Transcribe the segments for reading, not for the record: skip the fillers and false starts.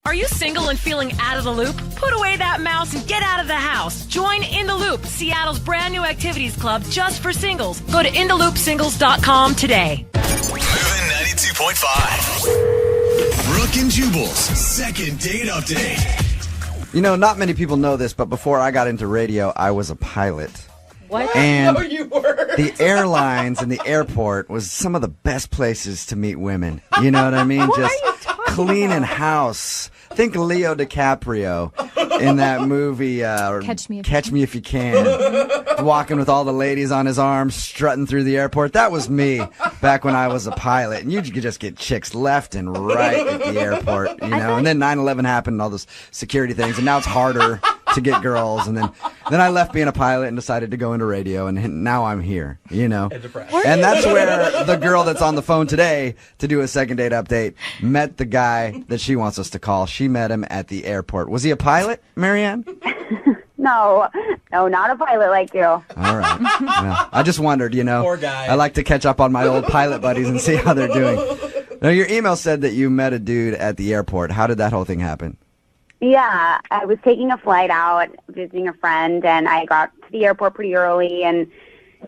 Are you single and feeling out of the loop? Put away that mouse and get out of the house. Join In the Loop, Seattle's brand new activities club just for singles. Go to intheloopsingles.com today. Moving 92.5. Brooke and Jubal's second date update. You know, not many people know this, but before I got into radio, I was a pilot. What? And No, you were. the airlines and the airport was some of the best places to meet women. You know what I mean? What Just are you talking cleaning house. Think Leo DiCaprio in that movie Catch Me If You Can. Walking with all the ladies on his arm, strutting through the airport. That was me back when I was a pilot. And you could just get chicks left and right at the airport, you know. And then 9/11 happened and all those security things. And now it's harder to get girls. And then I left being a pilot and decided to go into radio. And now I'm here, you know. And that's where the girl that's on the phone today to do a second date update met the guy that she wants us to call. She met him at the airport. Was he a pilot, Marianne? No, not a pilot like you. All right. Well, I just wondered, you know. Poor guy. I like to catch up on my old pilot buddies and see how they're doing. Now, your email said that you met a dude at the airport. How did that whole thing happen? Yeah, I was taking a flight out, visiting a friend, and I got to the airport pretty early and,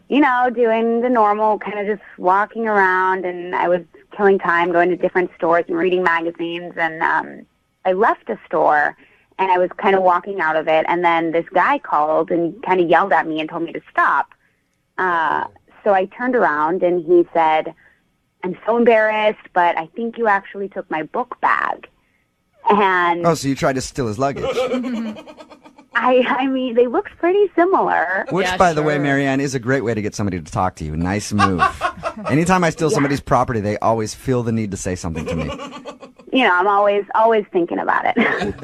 you know, doing the normal, kind of just walking around, and I was killing time, going to different stores and reading magazines, and I left a store, and I was kind of walking out of it, and then this guy called and kind of yelled at me and told me to stop. So I turned around, and he said, "I'm so embarrassed, but I think you actually took my book bag." And Oh, so you tried to steal his luggage. I mean, they looked pretty similar. Which, Yeah, by the way, sure. Marianne, is a great way to get somebody to talk to you. Nice move. Anytime I steal somebody's property, they always feel the need to say something to me. You know, I'm always thinking about it.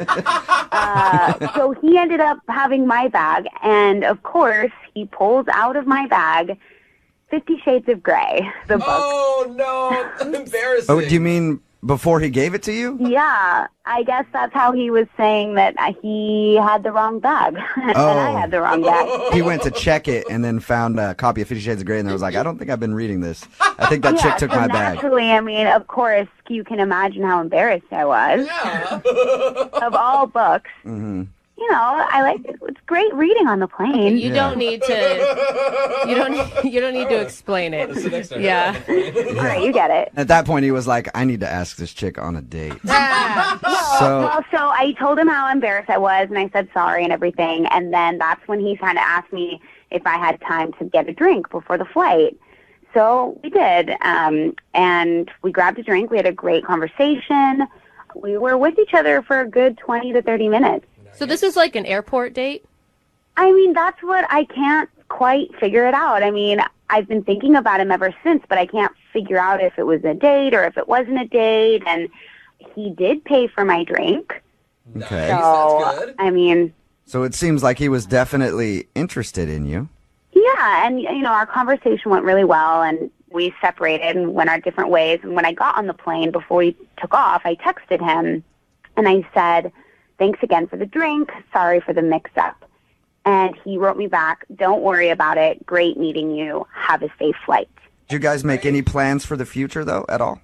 So he ended up having my bag, and of course, he pulls out of my bag 50 Shades of Grey, the book. Oh, no. Embarrassing. Oh, do you mean before he gave it to you? Yeah, I guess that's how he was saying that he had the wrong bag, and I had the wrong bag. He went to check it and then found a copy of 50 Shades of Grey and was like, I don't think I've been reading this. I think that chick took so my bag. naturally, I mean, of course, you can imagine how embarrassed I was. Yeah. Of all books. Mm-hmm. You know, I like it. It's great reading on the plane. You don't need to. You don't need to explain it. Yeah. All right, you get it. At that point, he was like, I need to ask this chick on a date. So, So I told him how embarrassed I was, and I said sorry and everything. And then that's when he kind of asked me if I had time to get a drink before the flight. So we did, and we grabbed a drink. We had a great conversation. We were with each other for a good 20 to 30 minutes. So this was like an airport date? I mean, that's what I can't quite figure it out. I mean, I've been thinking about him ever since, but I can't figure out if it was a date or if it wasn't a date. And he did pay for my drink. okay. So, That's good. I mean, So it seems like he was definitely interested in you. yeah, and, you know, our conversation went really well, and we separated and went our different ways. And when I got on the plane, before we took off, I texted him, and I said, "Thanks again for the drink. Sorry for the mix-up." And he wrote me back, "Don't worry about it. Great meeting you. Have a safe flight." Did you guys make any plans for the future, though, at all?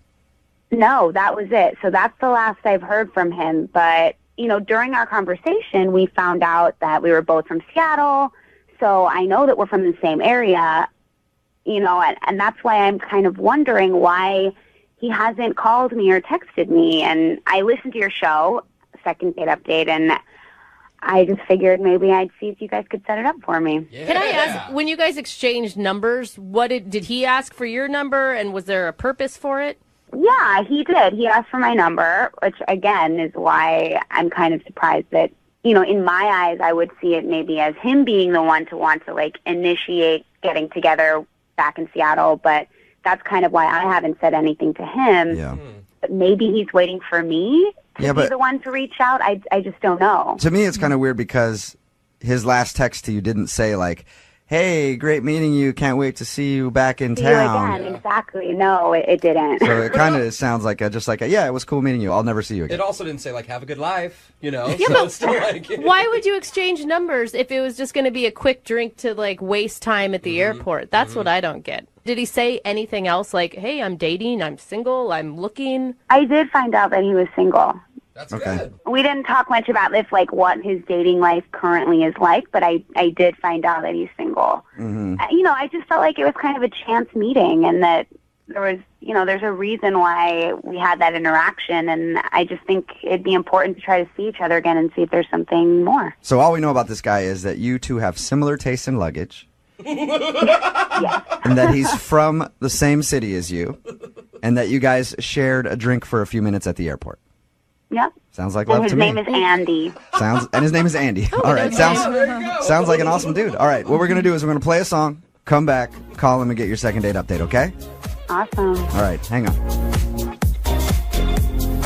No, that was it. So that's the last I've heard from him. But, you know, during our conversation, we found out that we were both from Seattle. So I know that we're from the same area, you know, and that's why I'm kind of wondering why he hasn't called me or texted me. And I listened to your show, Second Date Update, and I just figured maybe I'd see if you guys could set it up for me. Yeah. Can I ask, when you guys exchanged numbers, did he ask for your number, and was there a purpose for it? Yeah, he did. He asked for my number, which, again, is why I'm kind of surprised that, you know, in my eyes, I would see it maybe as him being the one to want to, like, initiate getting together back in Seattle, but that's kind of why I haven't said anything to him. Yeah. But maybe he's waiting for me to be the one to reach out. I just don't know. To me, it's kind of weird because his last text to you didn't say, like, hey, great meeting you. Can't wait to see you back in See you town. again. Exactly. No, it didn't. So it kind of sounds like yeah, it was cool meeting you. I'll never see you again. It also didn't say, like, have a good life, you know? Yeah, So but it's still like... why would you exchange numbers if it was just going to be a quick drink to, like, waste time at the airport? That's what I don't get. Did he say anything else like, hey, I'm dating, I'm single, I'm looking? I did find out that he was single. That's Okay. good. We didn't talk much about what his dating life currently is like, but I did find out that he's single. I just felt like it was kind of a chance meeting, and that there was, there's a reason why we had that interaction, and I just think it'd be important to try to see each other again and see if there's something more. So all we know about this guy is that you two have similar tastes in luggage, and that he's from the same city as you, and that you guys shared a drink for a few minutes at the airport. Yep. Sounds like And love his to me. name is Andy. And his name is Andy. All right, sounds like an awesome dude. All right, what we're gonna do is we're gonna play a song, come back, call him, and get your second date update. Okay? Awesome. All right, hang on.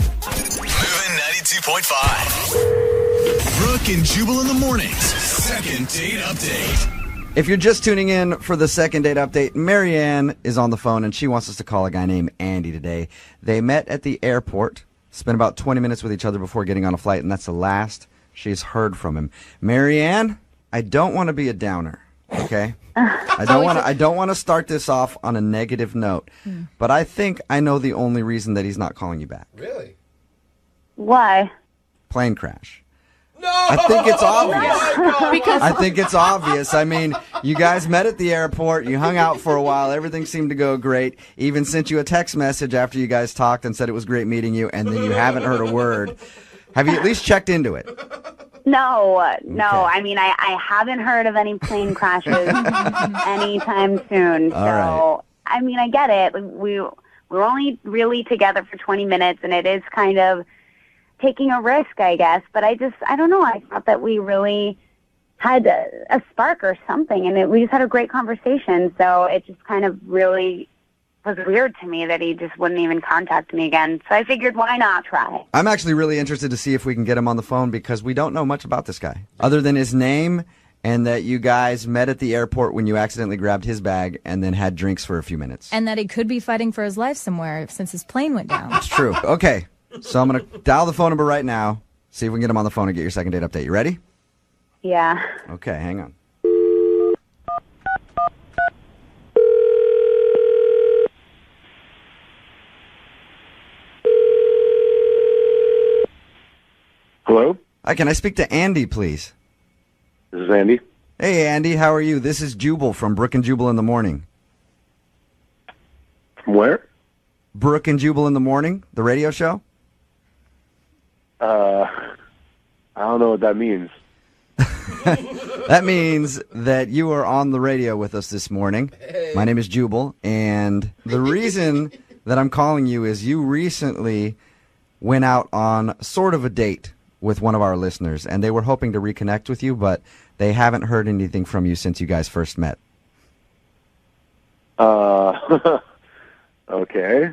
Moving 92.5. Brooke and Jubal in the mornings. Second date update. If you're just tuning in for the second date update, Marianne is on the phone, and she wants us to call a guy named Andy today. They met at the airport, spent about 20 minutes with each other before getting on a flight, and that's the last she's heard from him. Marianne, I don't want to be a downer, okay? I don't want to start this off on a negative note, but I think I know the only reason that he's not calling you back. Really? Why? Plane crash. No! I think it's obvious. Because I think it's obvious. I mean, you guys met at the airport, you hung out for a while, everything seemed to go great, even sent you a text message after you guys talked and said it was great meeting you, and then you haven't heard a word. Have you at least checked into it? No. Okay. I mean, I haven't heard of any plane crashes anytime soon. All So, right. I mean, I get it. We're only really together for 20 minutes, and it is kind of taking a risk, I guess. But I don't know. I thought that we really had a spark or something, and we just had a great conversation. So it just kind of really was weird to me that he just wouldn't even contact me again. So I figured, why not try? I'm actually really interested to see if we can get him on the phone because we don't know much about this guy other than his name and that you guys met at the airport when you accidentally grabbed his bag and then had drinks for a few minutes. And that he could be fighting for his life somewhere since his plane went down. It's true. Okay, so I'm going to dial the phone number right now, see if we can get him on the phone and get your second date update. You ready? Yeah. Okay, hang on. Hello, Hi, can I speak to Andy, please? this is Andy. Hey, Andy, how are you? This is Jubal from Brooke and Jubal in the Morning. From where? Brooke and Jubal in the Morning, the radio show? I don't know what that means. That means that you are on the radio with us this morning. My name is Jubal, and the reason that I'm calling you is you recently went out on sort of a date with one of our listeners, and they were hoping to reconnect with you, but they haven't heard anything from you since you guys first met. Okay.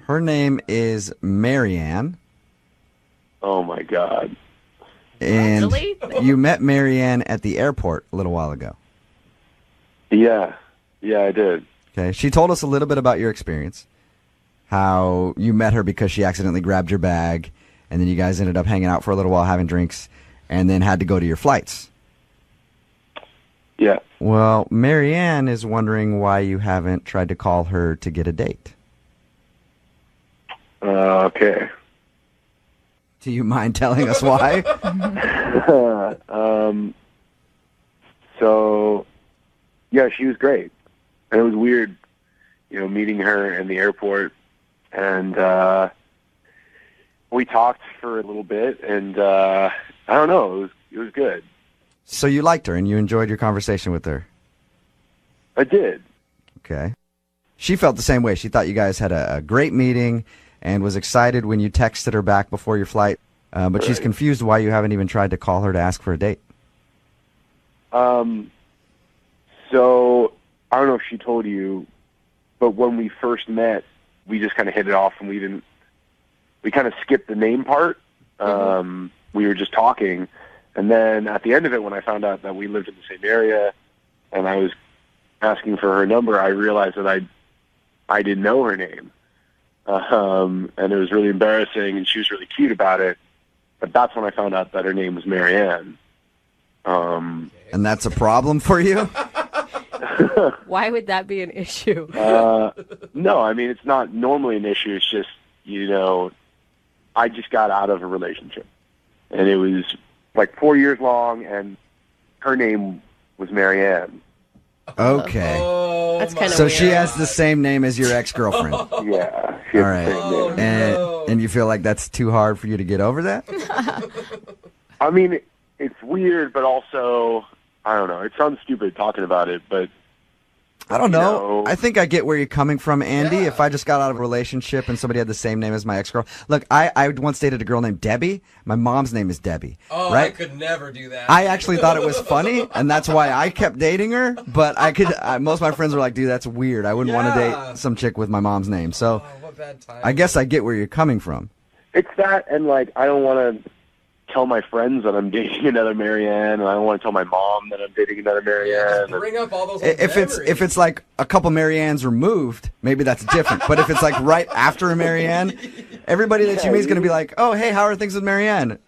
Her name is Marianne, Oh my God. and Really? you met Marianne at the airport a little while ago. Yeah, I did. Okay, she told us a little bit about your experience, how you met her because she accidentally grabbed your bag, and then you guys ended up hanging out for a little while having drinks, and then had to go to your flights. Yeah. Well, Marianne is wondering why you haven't tried to call her to get a date. Okay. Do you mind telling us why? So, yeah, she was great. And it was weird, meeting her in the airport. And we talked for a little bit, and I don't know, it was good. So you liked her and you enjoyed your conversation with her. I did. Okay. She felt the same way. She thought you guys had a great meeting and was excited when you texted her back before your flight. But she's confused why you haven't even tried to call her to ask for a date. So, I don't know if she told you, but when we first met, we just kind of hit it off, and we kind of skipped the name part. We were just talking, and then at the end of it, when I found out that we lived in the same area, and I was asking for her number, I realized that I didn't know her name, and it was really embarrassing, and she was really cute about it. But that's when I found out that her name was Marianne. And that's a problem for you? Why would that be an issue? No, I mean, it's not normally an issue. It's just, I just got out of a relationship. And it was like 4 years long, and her name was Marianne. Okay. Oh, That's kinda So weird. she has the same name as your ex-girlfriend. Yeah. She had All right. the same name. And you feel like that's too hard for you to get over that? I mean, it's weird, but also, I don't know. It sounds stupid talking about it, but I don't know. No. I think I get where you're coming from, Andy. Yeah. If I just got out of a relationship and somebody had the same name as my ex-girl. Look, I once dated a girl named Debbie. My mom's name is Debbie. Oh, right? I could never do that. I actually thought it was funny, and that's why I kept dating her. But most of my friends were like, dude, that's weird. I wouldn't want to Yeah. date some chick with my mom's name. So Oh, what bad time. I guess I get where you're coming from. it's that, and like, I don't want to tell my friends that I'm dating another Marianne, and I don't want to tell my mom that I'm dating another Marianne. Just bring up all those old If it's like a couple Mariannes removed, maybe that's different. But if it's like right after a Marianne, everybody that you meet is going to be like, oh, hey, how are things with Marianne?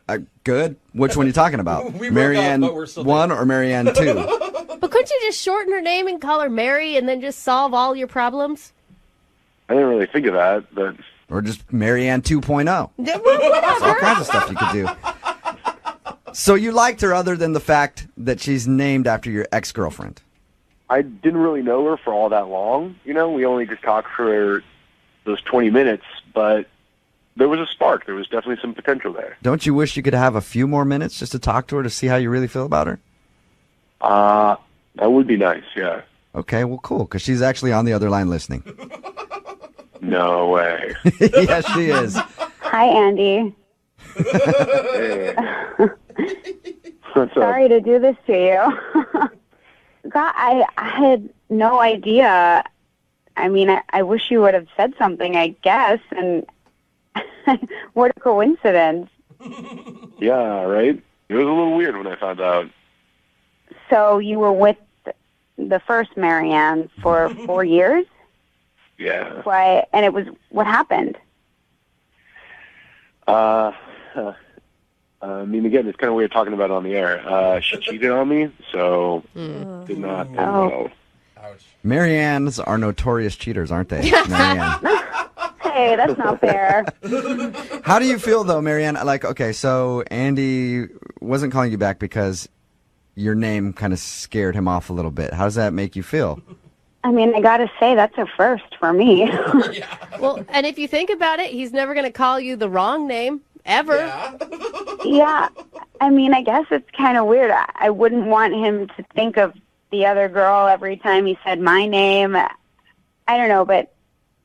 Good. Which one are you talking about? We broke up, Marianne but we're still 1 or Marianne 2? But couldn't you just shorten her name and call her Mary and then just solve all your problems? I didn't really think of that, but Or just Marianne 2.0. There's all kinds of stuff you could do. So you liked her other than the fact that she's named after your ex-girlfriend? I didn't really know her for all that long. You know, we only just talked for those 20 minutes, but there was a spark. There was definitely some potential there. Don't you wish you could have a few more minutes just to talk to her to see how you really feel about her? That would be nice, yeah. Okay, well, cool, because she's actually on the other line listening. No way. Yes, she is. Hi, Andy. Hey. What's up? Sorry to do this to you. God, I had no idea. I mean, I wish you would have said something, I guess, and what a coincidence. Yeah, right? It was a little weird when I found out. So you were with the first Marianne for 4 years? Yeah. Why? And it was, what happened? I mean, again, it's kind of weird talking about it on the air. She cheated on me, so did not end well. Ouch. Mariannes are notorious cheaters, aren't they, Marianne? Hey, that's not fair. How do you feel, though, Marianne? Like, okay, so Andy wasn't calling you back because your name kind of scared him off a little bit. How does that make you feel? I mean, I gotta say, that's a first for me. Well, and if you think about it, he's never going to call you the wrong name, ever. Yeah. Yeah, I mean, I guess it's kind of weird. I wouldn't want him to think of the other girl every time he said my name. I don't know, but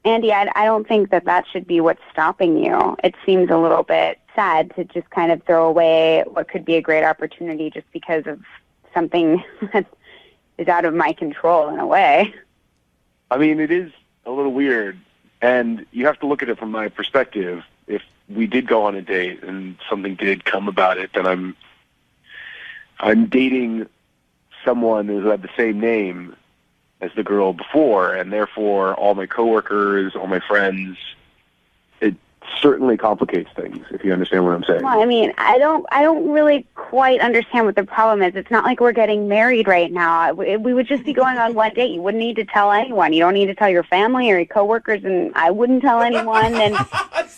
Andy, I don't think that should be what's stopping you. It seems a little bit sad to just kind of throw away what could be a great opportunity just because of something that is out of my control in a way. I mean, it is a little weird, and you have to look at it from my perspective. If we did go on a date and something did come about it, then I'm dating someone who had the same name as the girl before, and therefore all my coworkers, all my friends, it certainly complicates things, if you understand what I'm saying. Well, I mean, I don't really quite understand what the problem is. It's not like we're getting married right now. We would just be going on one date. You wouldn't need to tell anyone. You don't need to tell your family or your coworkers, and I wouldn't tell anyone. And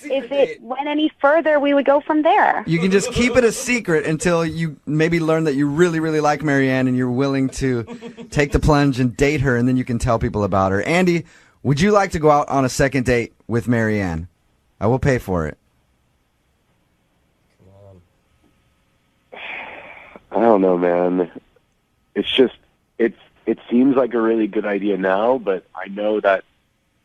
if it went any further, we would go from there. You can just keep it a secret until you maybe learn that you really, really like Marianne and you're willing to take the plunge and date her, and then you can tell people about her. Andy, would you like to go out on a second date with Marianne? I will pay for it. I don't know, man. It's just, it seems like a really good idea now, but I know that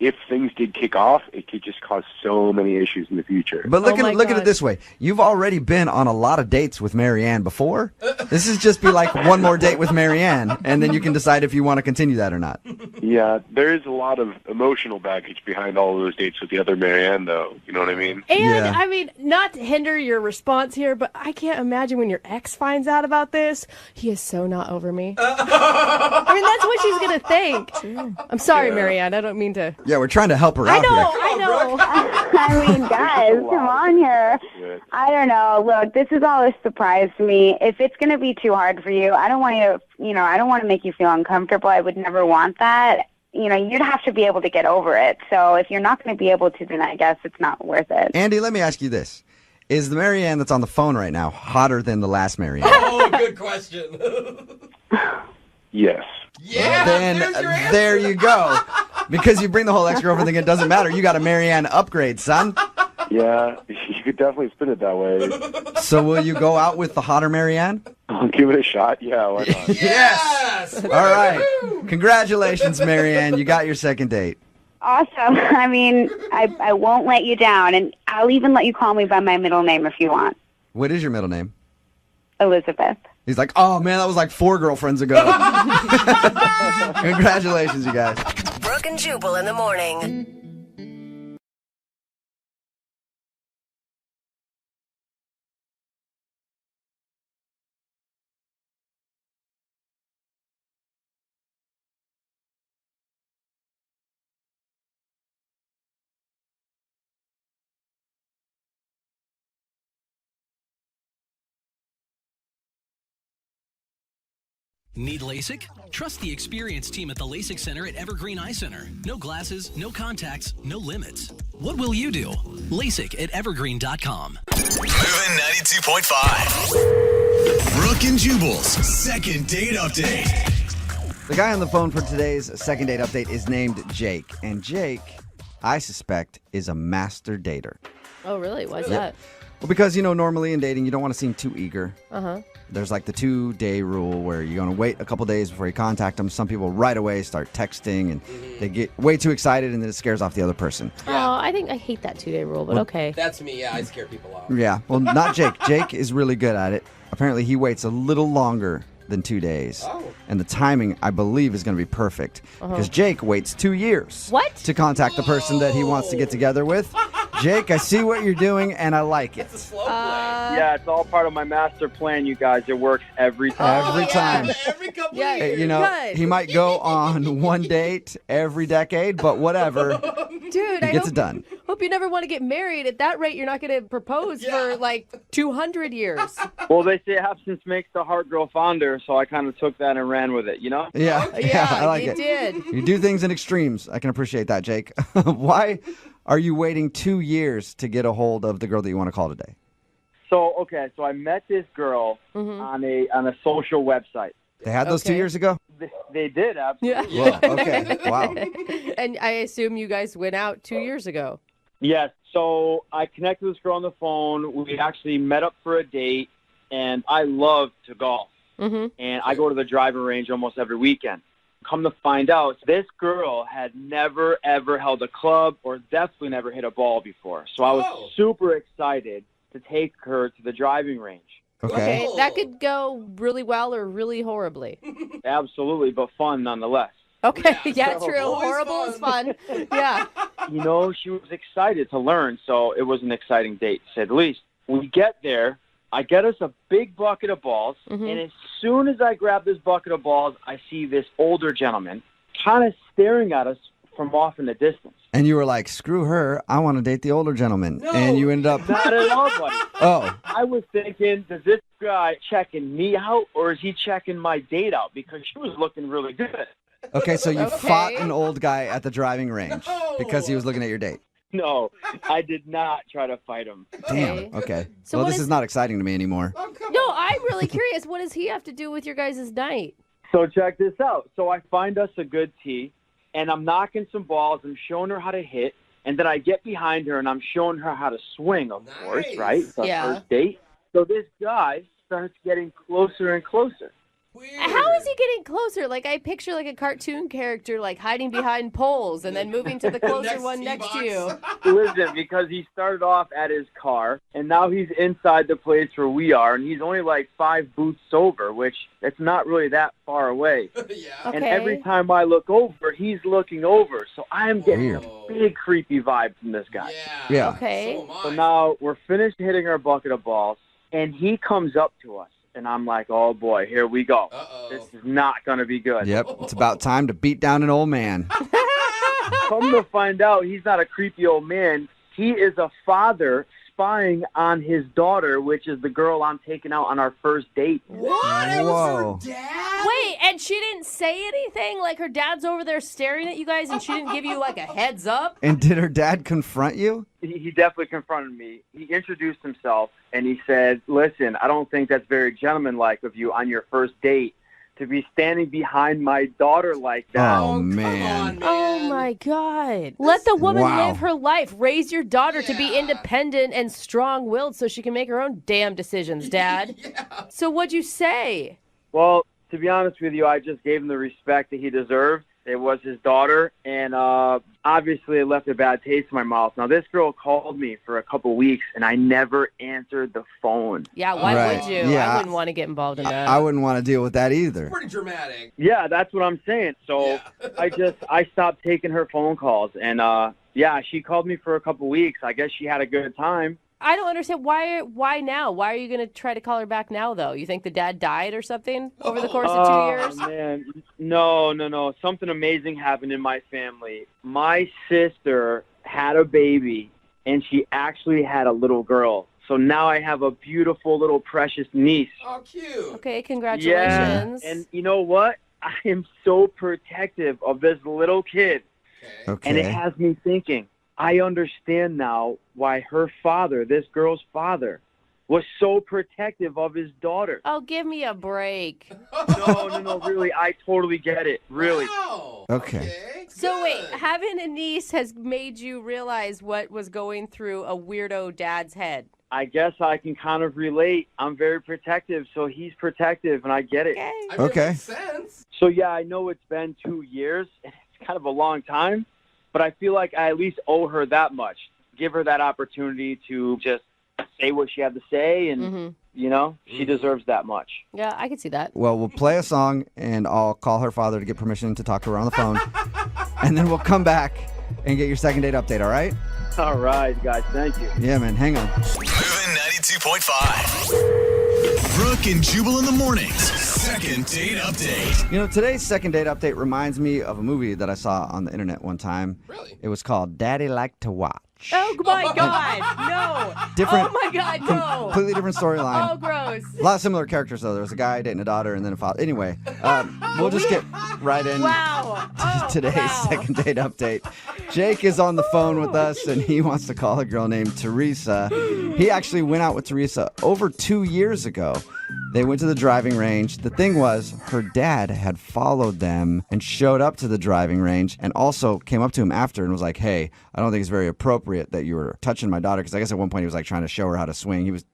if things did kick off, it could just cause so many issues in the future. But look Oh my at it God. this way. You've already been on a lot of dates with Marianne before. This is just be like one more date with Marianne, and then you can decide if you want to continue that or not. Yeah, there is a lot of emotional baggage behind all of those dates with the other Marianne, though. You know what I mean? And, Yeah. I mean, not to hinder your response here, but I can't imagine when your ex finds out about this. He is so not over me. I mean, that's what she's going to think. I'm sorry, Marianne. I don't mean to. Yeah, we're trying to help her I out know, here. I know. I mean, guys, come on here. I don't know. Look, this is all a surprise to me. If it's going to be too hard for you, I don't want you to, I don't want to make you feel uncomfortable. I would never want that. You'd have to be able to get over it. So if you're not going to be able to, then I guess it's not worth it. Andy, let me ask you this. Is the Marianne that's on the phone right now hotter than the last Marianne? Oh, good question. Yes. Yeah, Then there's your answer. there you go. Because you bring the whole ex-girlfriend thing, it doesn't matter. You got a Marianne upgrade, son. Yeah, you could definitely spin it that way. So will you go out with the hotter Marianne? I'll give it a shot. Yeah, why not? Yes! All right. Congratulations, Marianne. You got your second date. Awesome. I mean, I won't let you down, and I'll even let you call me by my middle name if you want. What is your middle name? Elizabeth. He's like, oh, man, that was like 4 girlfriends ago. Congratulations, you guys. Brooke and Jubal in the morning. Need LASIK? Trust the experienced team at the LASIK Center at Evergreen Eye Center. No glasses, no contacts, no limits. What will you do? LASIK at evergreen.com. Moving 92.5. Brooke and Jubal's second date update. The guy on the phone for today's second date update is named Jake. And Jake, I suspect, is a master dater. Oh, really? Why's that? Well, because, normally in dating, you don't want to seem too eager. Uh-huh. There's like the 2-day rule where you're going to wait a couple days before you contact them. Some people right away start texting and they get way too excited and then it scares off the other person. Oh, I hate that 2-day rule, but okay. That's me. Yeah, I scare people off. Yeah, well, not Jake. Jake is really good at it. Apparently, he waits a little longer than 2 days. Oh. And the timing, I believe, is going to be perfect. Because Jake waits 2 years. What? To contact the person that he wants to get together with. Jake, I see what you're doing, and I like it. It's a slow play. Yeah, it's all part of my master plan, you guys. It works every time. Every time. Every couple Yeah, years. good. He might go on one date every decade, but whatever. Dude, He I gets it done. hope you never want to get married. At that rate, you're not going to propose for like 200 years. Well, they say absence makes the heart grow fonder, so I kind of took that and ran with it, you know? Yeah, I like you it. did. You do things in extremes. I can appreciate that, Jake. Why are you waiting 2 years to get a hold of the girl that you want to call today? So I met this girl on a social website. They had those 2 years ago? They did, absolutely. Yeah. Whoa, okay. Wow. And I assume you guys went out 2 years ago. Yes, so I connected with this girl on the phone. We actually met up for a date, and I love to golf. And I go to the driving range almost every weekend. Come to find out, this girl had never, ever held a club or definitely never hit a ball before. So I was super excited to take her to the driving range. Okay. That could go really well or really horribly. Absolutely, but fun nonetheless. Okay, yeah, so true. always Horrible is fun. Yeah. She was excited to learn, so it was an exciting date, to say the least. We get there, I get us a big bucket of balls, and as soon as I grab this bucket of balls, I see this older gentleman kind of staring at us from off in the distance. And you were like, screw her, I want to date the older gentleman. No. And you end up... Not at all, buddy. Oh. I was thinking, does this guy checking me out, or is he checking my date out? Because she was looking really good. Okay, so you fought an old guy at the driving range because he was looking at your date. No, I did not try to fight him. Damn, okay. So well, what this is not exciting to me anymore. No, I'm really curious. What does he have to do with your guys' night? So check this out. So I find us a good tee, and I'm knocking some balls. I'm showing her how to hit, and then I get behind her, and I'm showing her how to swing, of course, right? It's our first date. So this guy starts getting closer and closer. Weird. How is he getting closer? Like, I picture like a cartoon character, like hiding behind poles and then moving to the closer one next to you. Listen, because he started off at his car, and now he's inside the place where we are, and he's only like 5 booths over, which it's not really that far away. Yeah. Okay. And every time I look over, he's looking over. So I am getting a big creepy vibe from this guy. Yeah. Okay. So am I. So now we're finished hitting our bucket of balls, and he comes up to us. And I'm like, oh, boy, here we go. This is not going to be good. Yep, it's about time to beat down an old man. Come to find out, he's not a creepy old man. He is a father spying on his daughter, which is the girl I'm taking out on our first date. What? It Whoa. was her dad? Wait, and she didn't say anything? Like her dad's over there staring at you guys and she didn't give you like a heads up? And did her dad confront you? He definitely confronted me. He introduced himself, and he said, listen, I don't think that's very gentlemanlike of you on your first date to be standing behind my daughter like that. Oh, Come man. on, man. Oh my God. Let the woman Wow. live her life. Raise your daughter to be independent and strong-willed so she can make her own damn decisions, Dad. So what'd you say? Well, to be honest with you, I just gave him the respect that he deserved. It was his daughter, and obviously it left a bad taste in my mouth. Now, this girl called me for a couple weeks, and I never answered the phone. Yeah, why Right. would you? Yeah. I wouldn't want to get involved in that. I wouldn't want to deal with that either. Pretty dramatic. Yeah, that's what I'm saying. So I stopped taking her phone calls, and she called me for a couple weeks. I guess she had a good time. I don't understand why now? Why are you going to try to call her back now, though? You think the dad died or something over the course of 2 years? Oh, man. No. Something amazing happened in my family. My sister had a baby, and she actually had a little girl. So now I have a beautiful little precious niece. Oh, cute. Okay, congratulations. Yeah, and you know what? I am so protective of this little kid. Okay. And it has me thinking, I understand now why her father, this girl's father, was so protective of his daughter. Oh, give me a break. No, really, I totally get it, really. Wow. Okay. So wait, Good. having a niece has made you realize what was going through a weirdo dad's head. I guess I can kind of relate. I'm very protective, so he's protective, and I get it. Okay. I mean, Okay. It makes sense. So, yeah, I know it's been 2 years, and it's kind of a long time, but I feel like I at least owe her that much. Give her that opportunity to just say what she had to say, and, she deserves that much. Yeah, I can see that. Well, we'll play a song, and I'll call her father to get permission to talk to her on the phone. And then we'll come back and get your second date update, all right? All right, guys, thank you. Yeah, man, hang on. Moving 92.5. Brooke and Jubal in the mornings. Second date update. You know, today's second date update reminds me of a movie that I saw on the internet one time. Really? It was called Daddy Like to Watch. Oh my God, no. Different- Oh my God, no. Completely different storyline. Oh, gross. A lot of similar characters, though. There was a guy dating a daughter and then a father. Anyway, we'll just get right in Wow. Oh, today's wow. second date update. Jake is on the phone with us, and he wants to call a girl named Teresa. He actually went out with Teresa over 2 years ago. They went to the driving range. The thing was, her dad had followed them and showed up to the driving range and also came up to him after and was like, hey, I don't think it's very appropriate that you were touching my daughter. Because I guess at one point he was like trying to show her how to swing. He was,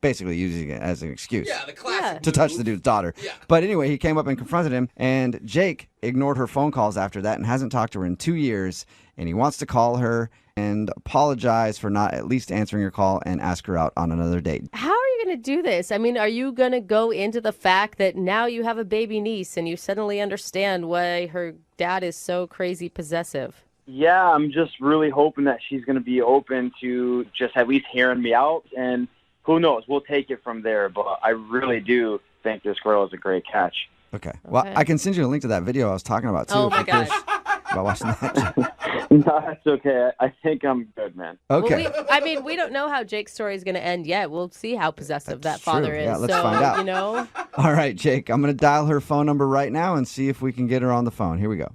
basically using it as an excuse. Yeah, the classic. To touch the dude's daughter. Yeah. But anyway, he came up and confronted him, and Jake ignored her phone calls after that and hasn't talked to her in 2 years, and he wants to call her and apologize for not at least answering her call and ask her out on another date. How are you going to do this? I mean, are you going to go into the fact that now you have a baby niece and you suddenly understand why her dad is so crazy possessive? Yeah, I'm just really hoping that she's going to be open to just at least hearing me out, and who knows, we'll take it from there, but I really do think this girl is a great catch. Okay. Well, I can send you a link to that video I was talking about, too. Oh, if my you're curious gosh. about watching that. No, that's okay. I think I'm good, man. Okay. Well, we don't know how Jake's story is going to end yet. We'll see how possessive that father true. is. Yeah, let's so, find out. All right, Jake, I'm going to dial her phone number right now and see if we can get her on the phone. Here we go.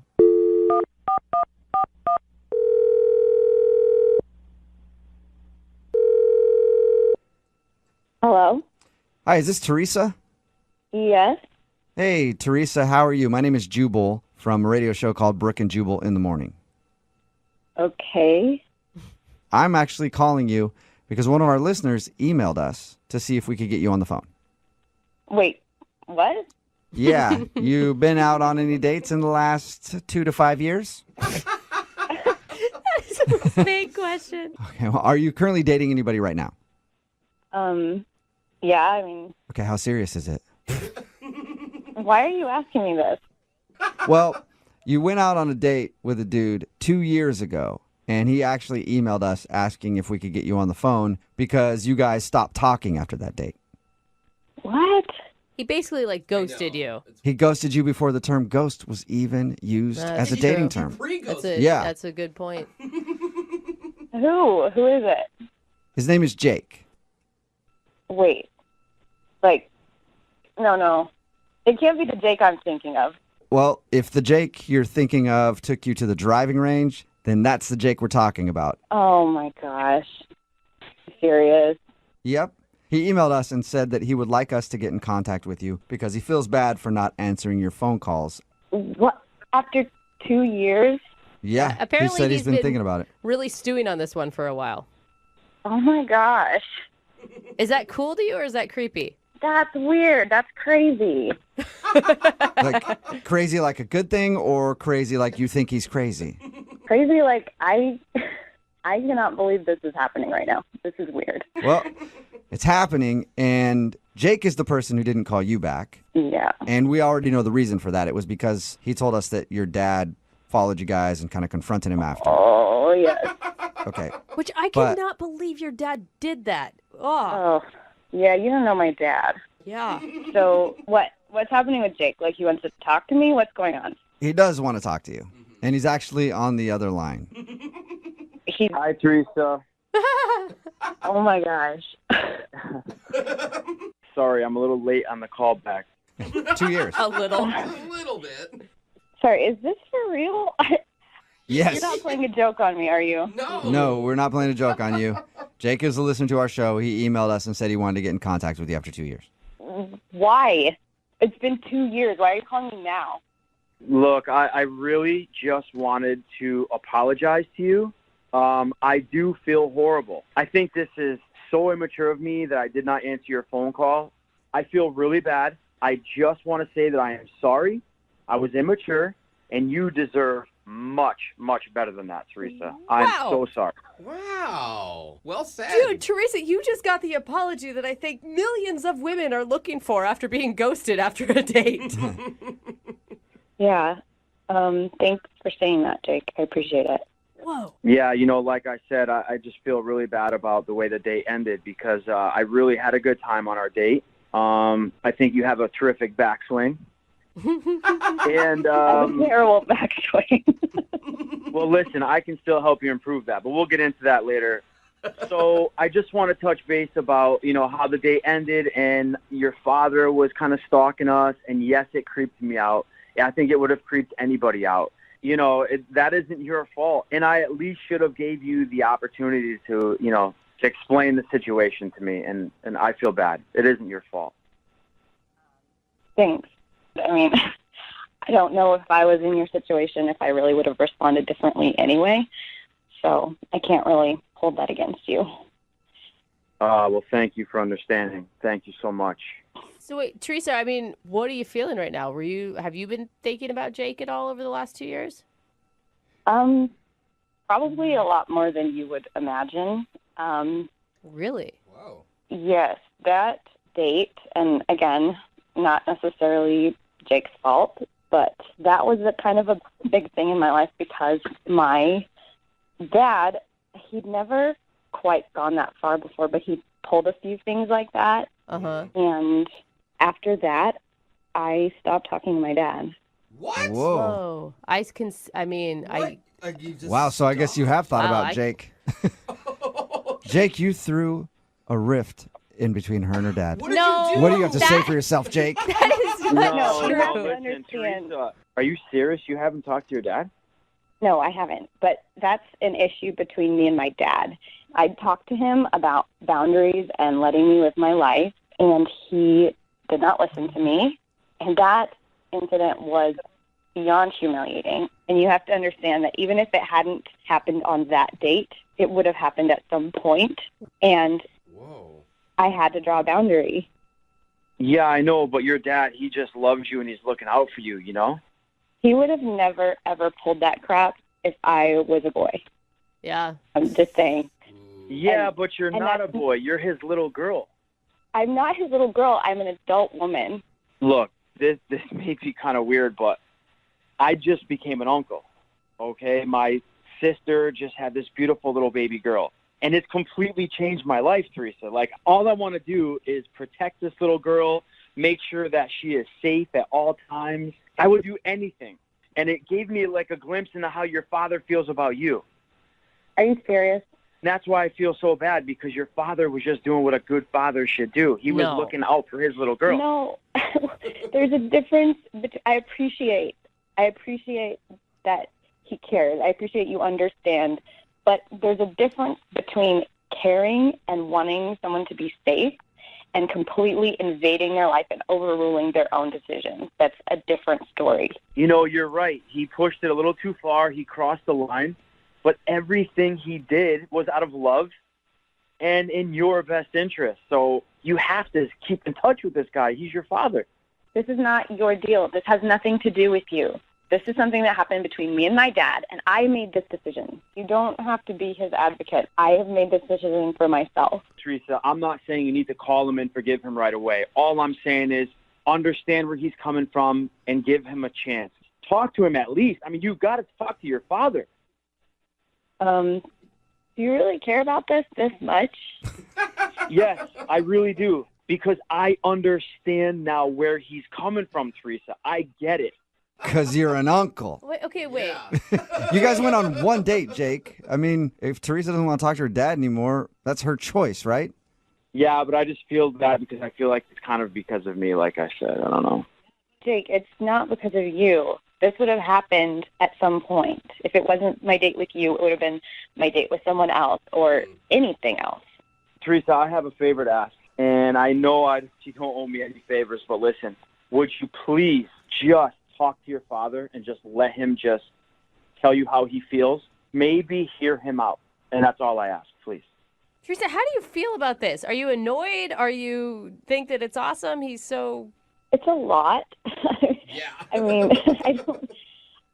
Hello? Hi, is this Teresa? Yes. Hey, Teresa, how are you? My name is Jubal from a radio show called Brooke and Jubal in the Morning. Okay. I'm actually calling you because one of our listeners emailed us to see if we could get you on the phone. Wait, what? Yeah. You been out on any dates in the last 2 to 5 years? That's a big question. Okay. Well, are you currently dating anybody right now? Yeah, I mean, Okay. How serious is it? why are you asking me this? Well, you went out on a date with a dude 2 years ago, and he actually emailed us asking if we could get you on the phone because you guys stopped talking after that date. What? He basically, ghosted you. He ghosted you before the term ghost was even used as a dating term. That's Yeah. That's a good point. Who? Who is it? His name is Jake. Wait. No. It can't be the Jake I'm thinking of. Well, if the Jake you're thinking of took you to the driving range, then that's the Jake we're talking about. Oh, my gosh. Serious? Yep. He emailed us and said that he would like us to get in contact with you because he feels bad for not answering your phone calls. What? After 2 years? Yeah, Apparently he said he's been thinking about it. Really stewing on this one for a while. Oh, my gosh. Is that cool to you or is that creepy? That's weird. That's crazy. Like crazy like a good thing or crazy like you think he's crazy? Crazy like I cannot believe this is happening right now. This is weird. Well, it's happening, and Jake is the person who didn't call you back. Yeah. And we already know the reason for that. It was because he told us that your dad followed you guys and kind of confronted him after. Oh, yes. Okay. Which I cannot believe your dad did that. Oh, yeah, you don't know my dad. Yeah. So what's happening with Jake? Like, he wants to talk to me? What's going on? He does want to talk to you, and he's actually on the other line. Hi, Teresa. Oh, my gosh. Sorry, I'm a little late on the call back. 2 years. A little. A little bit. Sorry, is this for real? Yes. You're not playing a joke on me, are you? No, we're not playing a joke on you. Jake is a listener to our show. He emailed us and said he wanted to get in contact with you after 2 years. Why? It's been 2 years. Why are you calling me now? Look, I really just wanted to apologize to you. I do feel horrible. I think this is so immature of me that I did not answer your phone call. I feel really bad. I just want to say that I am sorry. I was immature, and you deserve much, much better than that, Teresa. I'm so sorry. Wow. Well said. Dude, Teresa, you just got the apology that I think millions of women are looking for after being ghosted after a date. Yeah. Thanks for saying that, Jake. I appreciate it. Whoa. Yeah, like I said, I just feel really bad about the way the date ended because I really had a good time on our date. I think you have a terrific backswing. And a terrible backswing. Well, listen, I can still help you improve that, but we'll get into that later. So I just want to touch base about, how the date ended and your father was kind of stalking us. And yes, it creeped me out. I think it would have creeped anybody out. That isn't your fault. And I at least should have gave you the opportunity to, to explain the situation to me. And I feel bad. It isn't your fault. Thanks. I mean, I don't know if I was in your situation, if I really would have responded differently anyway. So I can't really hold that against you. Well, thank you for understanding. Thank you so much. So wait, Teresa, I mean, what are you feeling right now? Have you been thinking about Jake at all over the last 2 years? Probably a lot more than you would imagine. Really? Whoa. Yes, that date, and again, not necessarily Jake's fault, but that was a kind of a big thing in my life because my dad, he'd never quite gone that far before, but he pulled a few things like that. Uh-huh. And after that, I stopped talking to my dad. What? Whoa. Wow, so I guess you have thought about Jake. Jake, you threw a rift in between her and her dad. What did you do? What do you have to say for yourself, Jake? That is not true. you have to listen, understand. Teresa, are you serious? You haven't talked to your dad? No, I haven't. But that's an issue between me and my dad. I talked to him about boundaries and letting me live my life, and he did not listen to me. And that incident was beyond humiliating. And you have to understand that even if it hadn't happened on that date, it would have happened at some point. And I had to draw a boundary. Yeah, I know, but your dad, he just loves you and he's looking out for you, He would have never, ever pulled that crap if I was a boy. Yeah. I'm just saying. Yeah, but you're not a boy. You're his little girl. I'm not his little girl. I'm an adult woman. Look, this may be kind of weird, but I just became an uncle, okay? My sister just had this beautiful little baby girl. And it's completely changed my life, Teresa. Like, all I want to do is protect this little girl, make sure that she is safe at all times. I would do anything. And it gave me, like, a glimpse into how your father feels about you. Are you serious? that's why I feel so bad, because your father was just doing what a good father should do. He was looking out for his little girl. No, there's a difference. I appreciate that he cares. I appreciate you understand. But there's a difference between caring and wanting someone to be safe and completely invading their life and overruling their own decisions. That's a different story. You know, you're right. He pushed it a little too far. He crossed the line. But everything he did was out of love and in your best interest. So you have to keep in touch with this guy. He's your father. This is not your deal. This has nothing to do with you. This is something that happened between me and my dad, and I made this decision. You don't have to be his advocate. I have made this decision for myself. Teresa, I'm not saying you need to call him and forgive him right away. All I'm saying is understand where he's coming from and give him a chance. Talk to him at least. I mean, you've got to talk to your father. Do you really care about this much? Yes, I really do, because I understand now where he's coming from, Teresa. I get it. Because you're an uncle. Wait. You guys went on one date, Jake. I mean, if Teresa doesn't want to talk to her dad anymore, that's her choice, right? Yeah, but I just feel bad because I feel like it's kind of because of me, like I said. I don't know. Jake, it's not because of you. This would have happened at some point. If it wasn't my date with you, it would have been my date with someone else or anything else. Teresa, I have a favor to ask, and I know you don't owe me any favors, but listen, would you please just talk to your father and just let him just tell you how he feels? Maybe hear him out, and that's all I ask, please. Teresa, how do you feel about this? Are you annoyed? Are you think that it's awesome? He's so... It's a lot. Yeah. I mean,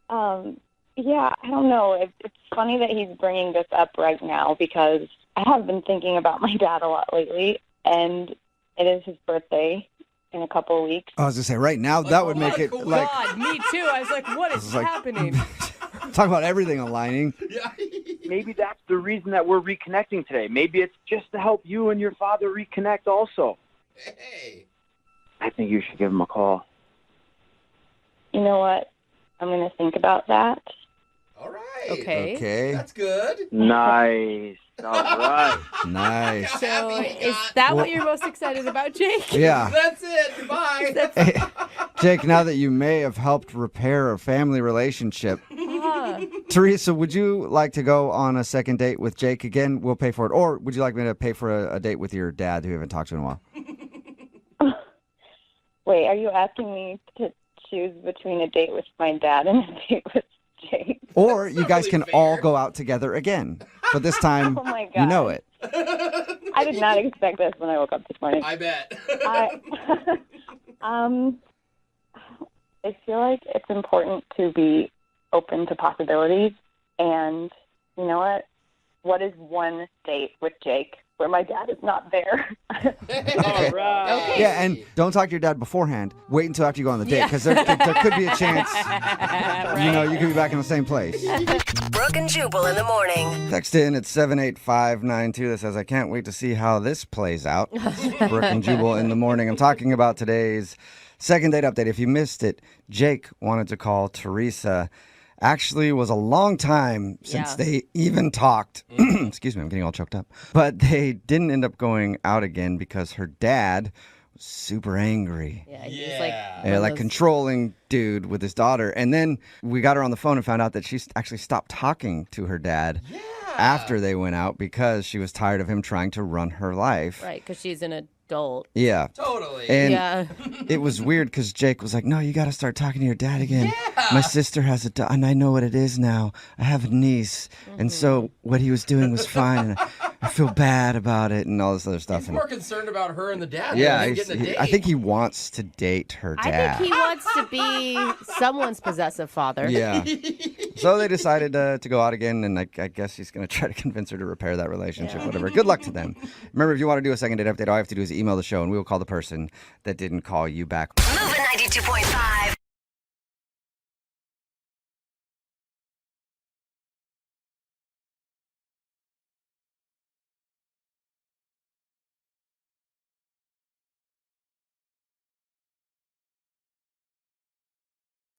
I don't know. It's funny that he's bringing this up right now because I have been thinking about my dad a lot lately, and it is his birthday in a couple of weeks. I was going to say, right now, that would make it like... God, me too. I was like, what is happening? Talk about everything aligning. Yeah. Maybe that's the reason that we're reconnecting today. Maybe it's just to help you and your father reconnect also. Hey. I think you should give him a call. You know what? I'm going to think about that. All right. Okay. That's good. Nice. All right. Nice. So is that what you're most excited about, Jake? Yeah. That's it. Goodbye. Hey, Jake, now that you may have helped repair a family relationship, Teresa, would you like to go on a second date with Jake again? We'll pay for it. Or would you like me to pay for a date with your dad who you haven't talked to in a while? Wait, are you asking me to choose between a date with my dad and a date with Jake? Or you guys can all go out together again. But this time, Oh my you know God. it. I did not expect this when I woke up this morning. I bet. I feel like it's important to be open to possibilities. And you know what? What is one date with Jake where my dad is not there? All right. Okay. Yeah, and don't talk to your dad beforehand. Wait until after you go on the date, because there could be a chance, you could be back in the same place. Brooke and Jubal in the morning. Text in at 78592 that says, I can't wait to see how this plays out. Brooke and Jubal in the morning. I'm talking about today's second date update. If you missed it, Jake wanted to call Teresa. Actually, was a long time since they even talked. Excuse me, I'm getting all choked up. But they didn't end up going out again because her dad was super angry. Yeah, he was Like controlling dude with his daughter. And then we got her on the phone and found out that she actually stopped talking to her dad after they went out because she was tired of him trying to run her life. Right, because she's an adult. Yeah. Totally. And it was weird because Jake was like, no, you got to start talking to your dad again. Yeah. My sister has a and I know what it is now. I have a niece. And so what he was doing was fine. And I feel bad about it and all this other stuff. He's more concerned about her and the dad Yeah, than getting a date. I think he wants to date her dad. I think he wants to be someone's possessive father. Yeah. So they decided to go out again, and I guess he's going to try to convince her to repair that relationship, whatever. Good luck to them. Remember, if you want to do a second date update, all you have to do is email the show, and we will call the person that didn't call you back. Moving 92.5.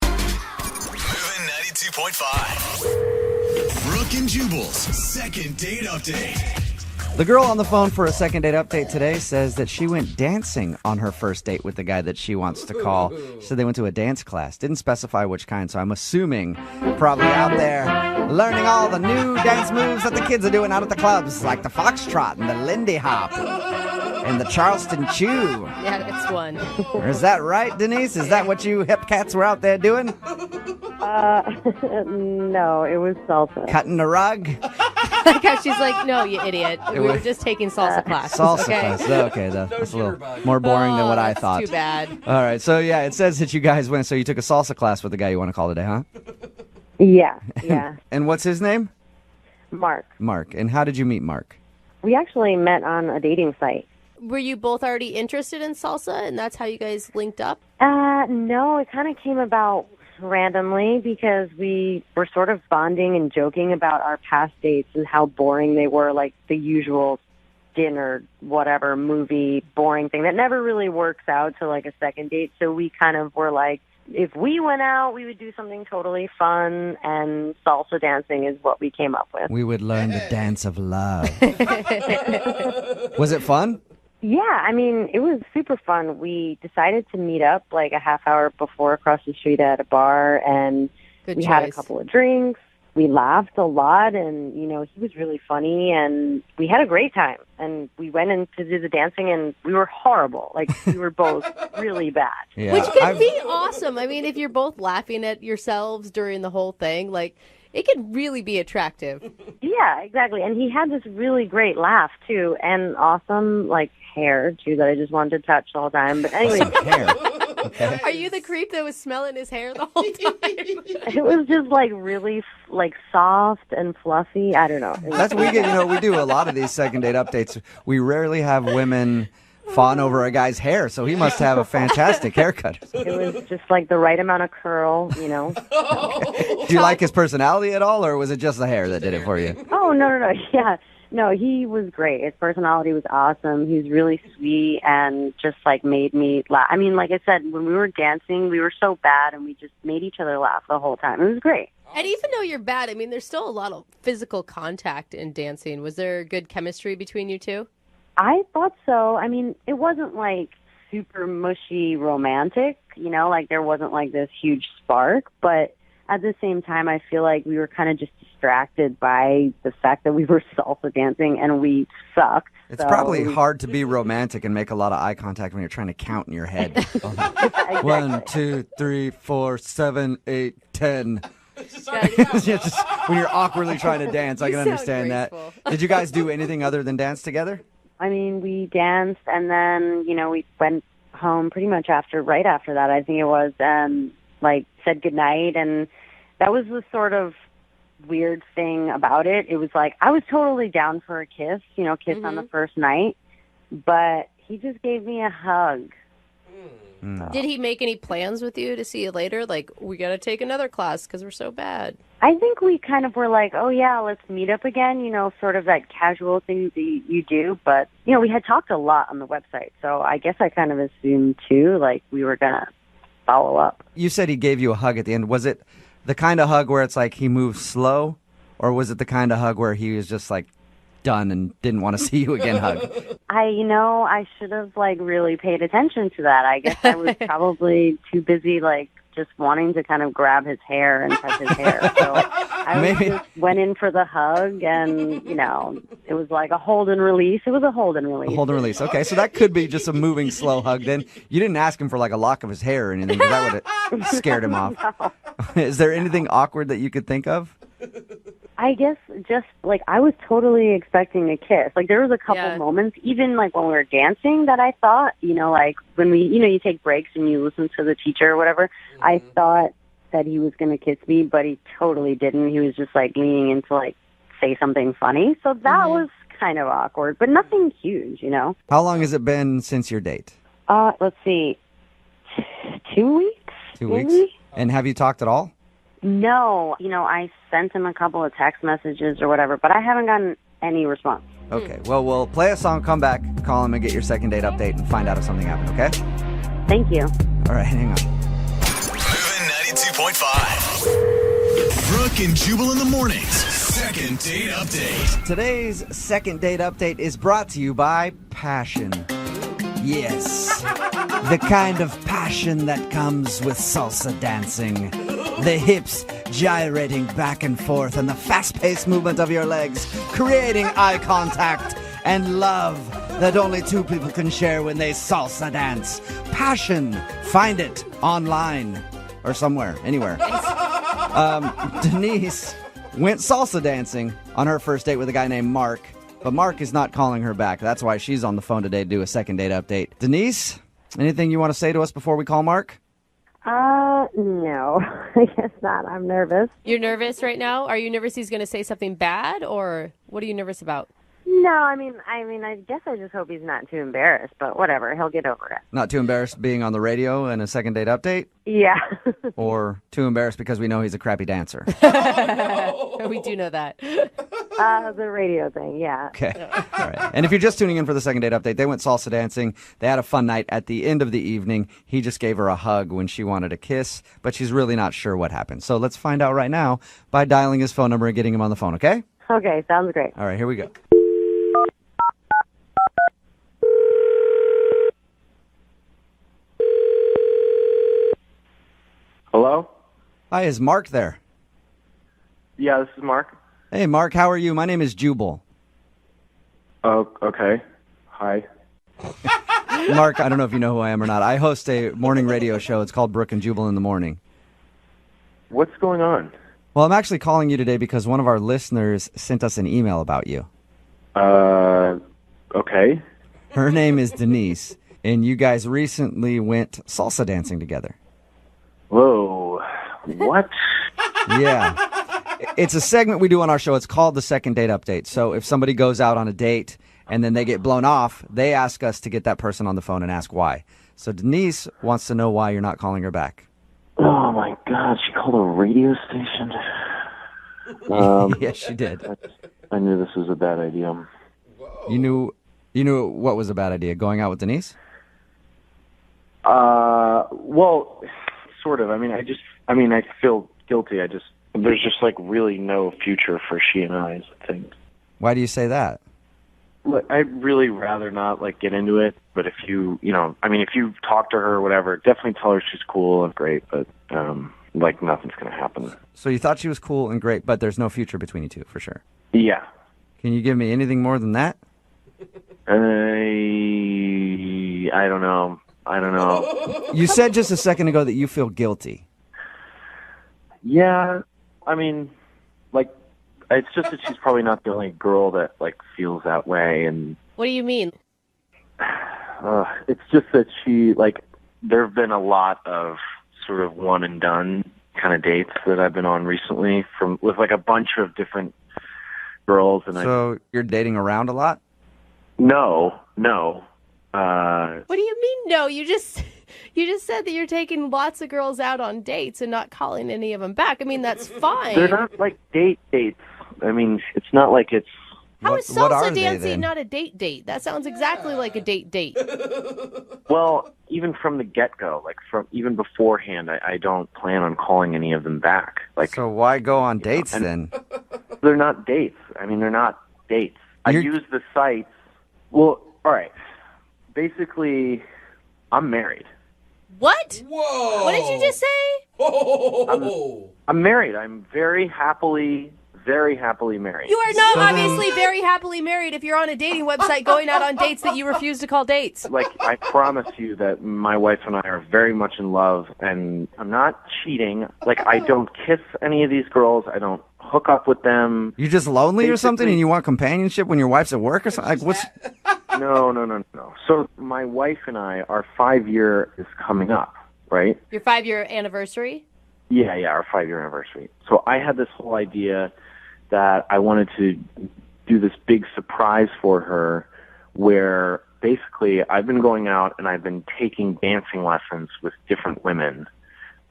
Moving 92.5. Brooke Brooke and Jubal's second date update. The girl on the phone for a second date update today says that she went dancing on her first date with the guy that she wants to call. She said they went to a dance class. Didn't specify which kind, so I'm assuming probably out there learning all the new dance moves that the kids are doing out at the clubs, like the foxtrot and the Lindy Hop and the Charleston Chew. Yeah, that's one. Is that right, Denise? Is that what you hip cats were out there doing? No, it was salsa. Cutting the rug? Like how she's like, no, you idiot. We were just taking salsa class. Salsa okay? class. Okay, that's a little more boring than what I thought. Too bad. All right, so yeah, it says that you guys went. So you took a salsa class with the guy you want to call today, huh? Yeah. And what's his name? Mark. Mark. And how did you meet Mark? We actually met on a dating site. Were you both already interested in salsa, and that's how you guys linked up? No, it kind of came about randomly because we were sort of bonding and joking about our past dates and how boring they were, like the usual dinner, whatever, movie, boring thing that never really works out to like a second date. So we kind of were like, if we went out, we would do something totally fun, and salsa dancing is what we came up with. We would learn the dance of love. Was it fun? Yeah, I mean, it was super fun. We decided to meet up like a half hour before across the street at a bar, and we had a couple of drinks. We laughed a lot, and, you know, he was really funny, and we had a great time. And we went in to do the dancing, and we were horrible. Like, we were both really bad. Yeah. Which could be awesome. I mean, if you're both laughing at yourselves during the whole thing, like, it could really be attractive. Yeah, exactly. And he had this really great laugh, too, and awesome, like, hair, too, that I just wanted to touch the whole time. But anyway. Hair. Okay. Are you the creep that was smelling his hair the whole time? It was just, like, really, like, soft and fluffy. I don't know. That's what we get. You know, we do a lot of these second date updates. We rarely have women fawn over a guy's hair, so he must have a fantastic haircut. It was just like the right amount of curl, you know. Do you like his personality at all, or was it just the hair that did it for you? Oh, no. Yeah. No, he was great. His personality was awesome. He was really sweet and just, like, made me laugh. I mean, like I said, when we were dancing, we were so bad, and we just made each other laugh the whole time. It was great. And even though you're bad, I mean, there's still a lot of physical contact in dancing. Was there good chemistry between you two? I thought so. I mean, it wasn't, like, super mushy romantic, you know, like there wasn't, like, this huge spark. But at the same time, I feel like we were kind of just distracted by the fact that we were salsa dancing and we sucked. It's probably hard to be romantic and make a lot of eye contact when you're trying to count in your head. Exactly. 1, 2, 3, 4, 7, 8, 10. Just when you're awkwardly trying to dance, I can understand that. Did you guys do anything other than dance together? I mean, we danced, and then, you know, we went home pretty much right after that, I think it was, like, said goodnight, and that was the sort of weird thing about it. It was like, I was totally down for a kiss, you know, on the first night, but he just gave me a hug. Did he make any plans with you to see you later? Like, we got to take another class because we're so bad. I think we kind of were like, oh, yeah, let's meet up again, you know, sort of that casual thing that you do. But, you know, we had talked a lot on the website, so I guess I kind of assumed, too, like we were going to follow up. You said he gave you a hug at the end. Was it the kind of hug where it's like he moved slow, or was it the kind of hug where he was just like done and didn't want to see you again hug? I should have, like, really paid attention to that. I guess I was probably too busy, like, just wanting to kind of grab his hair and touch his hair. So I just went in for the hug, and, you know, it was like a hold and release. It was a hold and release. A hold and release. Okay, so that could be just a moving slow hug then. You didn't ask him for, like, a lock of his hair or anything, because that would have scared him off. No. Is there anything awkward that you could think of? I guess just, like, I was totally expecting a kiss. Like, there was a couple moments, even, like, when we were dancing that I thought, you know, like, when we, you know, you take breaks and you listen to the teacher or whatever, I thought that he was going to kiss me, but he totally didn't. He was just, like, leaning in to, like, say something funny. So that was kind of awkward, but nothing huge, you know. How long has it been since your date? Let's see, 2 weeks? 2 maybe? weeks? And have you talked at all? No. You know, I sent him a couple of text messages or whatever, but I haven't gotten any response. Okay, well, we'll play a song, come back, call him, and get your second date update and find out if something happened, okay? Thank you. All right, hang on. Moving 92.5. Brooke and Jubal in the mornings. second date update. Today's second date update is brought to you by passion. Yes, the kind of passion that comes with salsa dancing. The hips gyrating back and forth and the fast-paced movement of your legs, creating eye contact and love that only two people can share when they salsa dance. Passion. Find it online or somewhere, anywhere. Denise went salsa dancing on her first date with a guy named Mark, but Mark is not calling her back. That's why she's on the phone today to do a second date update. Denise, anything you want to say to us before we call Mark? No, I guess not. I'm nervous. You're nervous right now? Are you nervous he's going to say something bad, or what are you nervous about? No, I mean, I guess I just hope he's not too embarrassed, but whatever, he'll get over it. Not too embarrassed being on the radio and a second date update? Yeah. Or too embarrassed because we know he's a crappy dancer? We do know that. The radio thing, yeah. Okay. All right. And if you're just tuning in for the second date update, they went salsa dancing. They had a fun night. At the end of the evening, he just gave her a hug when she wanted a kiss, but she's really not sure what happened. So let's find out right now by dialing his phone number and getting him on the phone, okay? Okay, sounds great. All right, here we go. Hello? Hi, is Mark there? Yeah, this is Mark. Hey, Mark, how are you? My name is Jubal. Oh, okay. Hi. Mark, I don't know if you know who I am or not. I host a morning radio show. It's called Brooke and Jubal in the morning. What's going on? Well, I'm actually calling you today because one of our listeners sent us an email about you. Okay. Her name is Denise, and you guys recently went salsa dancing together. Whoa. What? Yeah. It's a segment we do on our show. It's called the second date update. So if somebody goes out on a date and then they get blown off, they ask us to get that person on the phone and ask why. So Denise wants to know why you're not calling her back. Oh, my God. She called a radio station? Yes, she did. I knew this was a bad idea. You knew what was a bad idea, going out with Denise? Well, sort of. I mean, I feel guilty. There's just like really no future for she and I think. Why do you say that? Look, I'd really rather not like get into it, but if you talk to her or whatever, definitely tell her she's cool and great, but like nothing's going to happen. So you thought she was cool and great, but there's no future between you two, for sure. Yeah. Can you give me anything more than that? I don't know. You said just a second ago that you feel guilty. Yeah, I mean, like, it's just that she's probably not the only girl that, like, feels that way, and... What do you mean? It's just that she, like, there have been a lot of sort of one-and-done kind of dates that I've been on recently with, like, a bunch of different girls, and So you're dating around a lot? No. What do you mean, no? You just said that you're taking lots of girls out on dates and not calling any of them back. I mean, that's fine. They're not, like, dates. I mean, it's not like it's... How is salsa dancing not a date? That sounds exactly like a date. Well, even from the get-go, like even beforehand, I don't plan on calling any of them back. Like, so why go on dates then? They're not dates. I mean, they're not dates. I use the sites. Well, all right. Basically, I'm married. What? Whoa! What did you just say? Oh! I'm married. I'm very happily married. You are not obviously very happily married if you're on a dating website going out on dates that you refuse to call dates. Like, I promise you that my wife and I are very much in love, and I'm not cheating. Like, I don't kiss any of these girls. I don't hook up with them. You're just lonely or something, and you want companionship when your wife's at work or something? Like, what's... No. So my wife and I, our 5-year is coming up, right? Your 5-year anniversary? Yeah, our 5-year anniversary. So I had this whole idea that I wanted to do this big surprise for her where basically I've been going out and I've been taking dancing lessons with different women.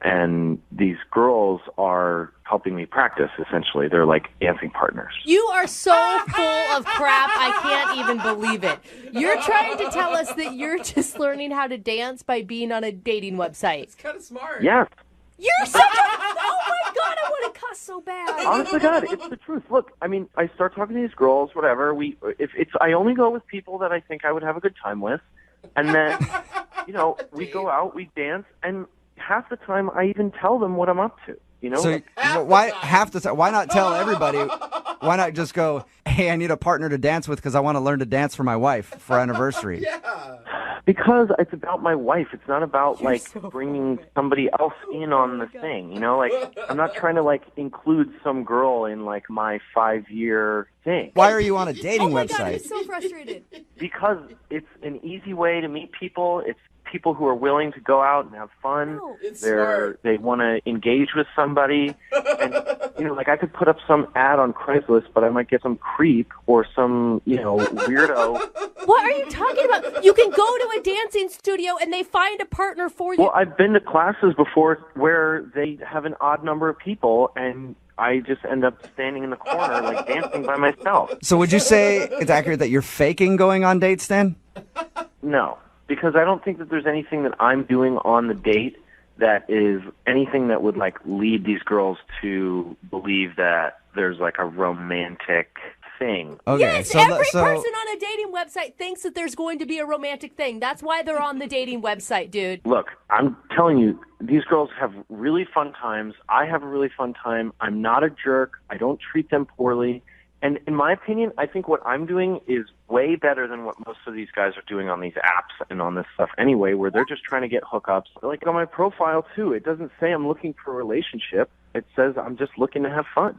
And these girls are helping me practice, essentially. They're like dancing partners. You are so full of crap, I can't even believe it. You're trying to tell us that you're just learning how to dance by being on a dating website. It's kind of smart. Yes. You're such a... Oh, my God, I want to cuss so bad. Honest to God, it's the truth. Look, I mean, I start talking to these girls, whatever. I only go with people that I think I would have a good time with, and then, we go out, we dance, and half the time I even tell them what I'm up to. So why why not tell everybody? Why not just go, hey, I need a partner to dance with because I want to learn to dance for my wife for our anniversary? Because it's about my wife. It's not about bringing somebody else in on the thing. I'm not trying to include some girl in my 5-year thing. Why are you on a dating website? God, I'm so frustrated. Because it's an easy way to meet people. It's people who are willing to go out and have fun. They want to engage with somebody. And, I could put up some ad on Craigslist, but I might get some creep or some, weirdo. What are you talking about? You can go to a dancing studio and they find a partner for you. Well, I've been to classes before where they have an odd number of people, and I just end up standing in the corner, dancing by myself. So would you say it's accurate that you're faking going on dates then? No. Because I don't think that there's anything that I'm doing on the date that is anything that would lead these girls to believe that there's a romantic thing. Okay, yes, every person on a dating website thinks that there's going to be a romantic thing. That's why they're on the dating website, dude. Look, I'm telling you, these girls have really fun times. I have a really fun time. I'm not a jerk. I don't treat them poorly. And in my opinion, I think what I'm doing is way better than what most of these guys are doing on these apps and on this stuff anyway, where they're just trying to get hookups. On my profile, too, it doesn't say I'm looking for a relationship. It says I'm just looking to have fun.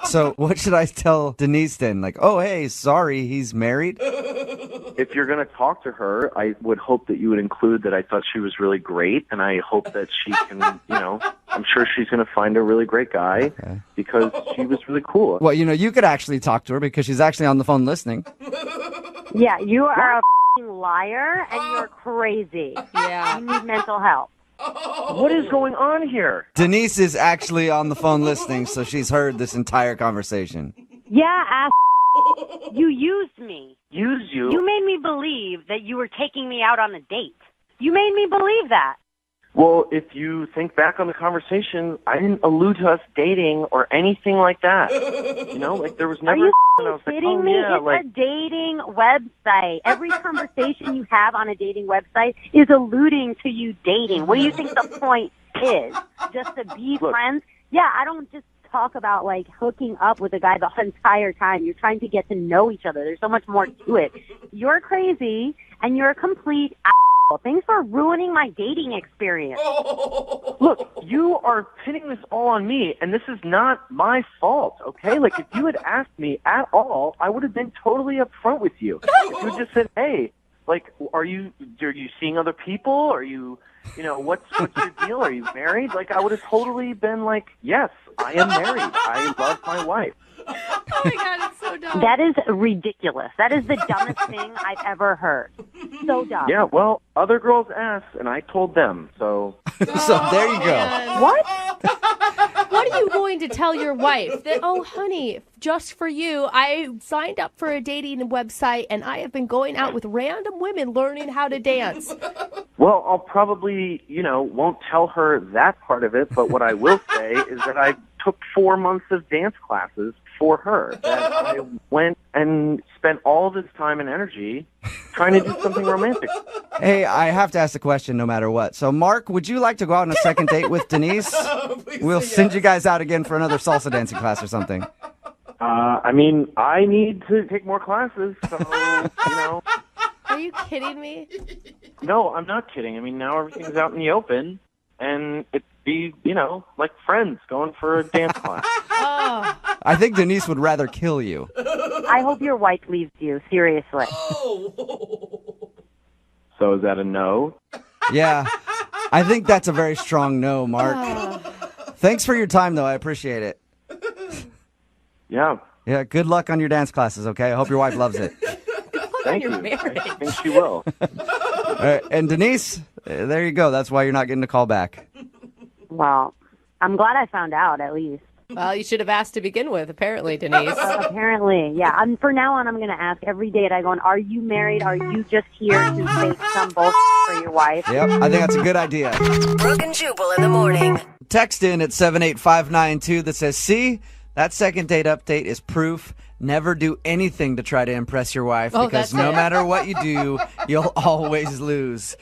So what should I tell Denise then? Oh, hey, sorry, he's married? If you're going to talk to her, I would hope that you would include that I thought she was really great, and I hope that she can, I'm sure she's going to find a really great guy because she was really cool. Well, you could actually talk to her because she's actually on the phone listening. Yeah, you are a f***ing liar, and you're crazy. Yeah. You need mental health. What is going on here? Denise is actually on the phone listening, so she's heard this entire conversation. Yeah, ass. You used me. Used you? You made me believe that you were taking me out on a date. You made me believe that. Well, if you think back on the conversation, I didn't allude to us dating or anything like that. There was never. Are you I was kidding me? It's a dating website. Every conversation you have on a dating website is alluding to you dating. What do you think the point is? Just to be friends? Yeah, I don't just talk about hooking up with a guy the entire time. You're trying to get to know each other. There's so much more to it. You're crazy and you're a complete asshole. Thanks for ruining my dating experience. Look, you are pinning this all on me, and this is not my fault, okay? If you had asked me at all, I would have been totally upfront with you. If you just said, hey, are you seeing other people? Are you, what's your deal? Are you married? I would have totally been yes, I am married. I love my wife. Oh my God, it's so dumb. That is ridiculous. That is the dumbest thing I've ever heard. So dumb. Yeah, well, other girls asked, and I told them, so. So there you go. What? What are you going to tell your wife? That, oh, honey, just for you, I signed up for a dating website, and I have been going out with random women learning how to dance. Well, I'll probably, won't tell her that part of it, but what I will say is that I took 4 months of dance classes for her. That I went and spent all this time and energy trying to do something romantic. Hey, I have to ask the question no matter what. So, Mark, would you like to go out on a second date with Denise? We'll send you guys out again for another salsa dancing class or something. I need to take more classes, so, Are you kidding me? No, I'm not kidding. Now everything's out in the open, and it'd be, like friends going for a dance class. Oh. I think Denise would rather kill you. I hope your wife leaves you, seriously. So is that a no? Yeah, I think that's a very strong no, Mark. Thanks for your time, though. I appreciate it. Yeah. Yeah, good luck on your dance classes, okay? I hope your wife loves it. Thank you. I think she will. All right, and Denise, there you go. That's why you're not getting a call back. Well, I'm glad I found out, at least. Well, you should have asked to begin with, apparently, Denise. Apparently, yeah. From now on, I'm going to ask every date I go on, are you married? Are you just here to fake some bullshit? for your wife. Yep, I think that's a good idea. Brooke and Jubal in the morning. Text in at 78592 that says, see, that second date update is proof. Never do anything to try to impress your wife because no matter what you do, you'll always lose.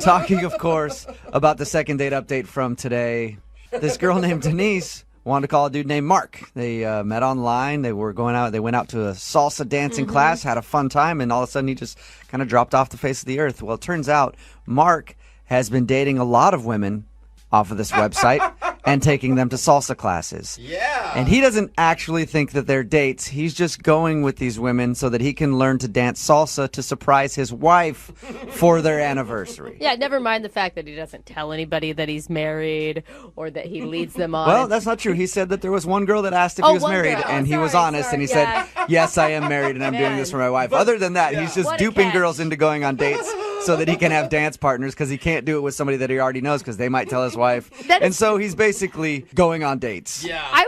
Talking, of course, about the second date update from today. This girl named Denise wanted to call a dude named Mark. They met online. They were going out. They went out to a salsa dancing class, had a fun time, and all of a sudden he just kind of dropped off the face of the earth. Well, it turns out Mark has been dating a lot of women off of this website and taking them to salsa classes. Yeah. And he doesn't actually think that they're dates. He's just going with these women so that he can learn to dance salsa to surprise his wife for their anniversary. Yeah, never mind the fact that he doesn't tell anybody that he's married or that he leads them on. Well, that's not true. He said that there was one girl that asked if he was married, and he was honest, and he said, yes, I am married, and I'm doing this for my wife. Other than that, he's just duping girls into going on dates so that he can have dance partners because he can't do it with somebody that he already knows because they might tell his wife. And so he's basically going on dates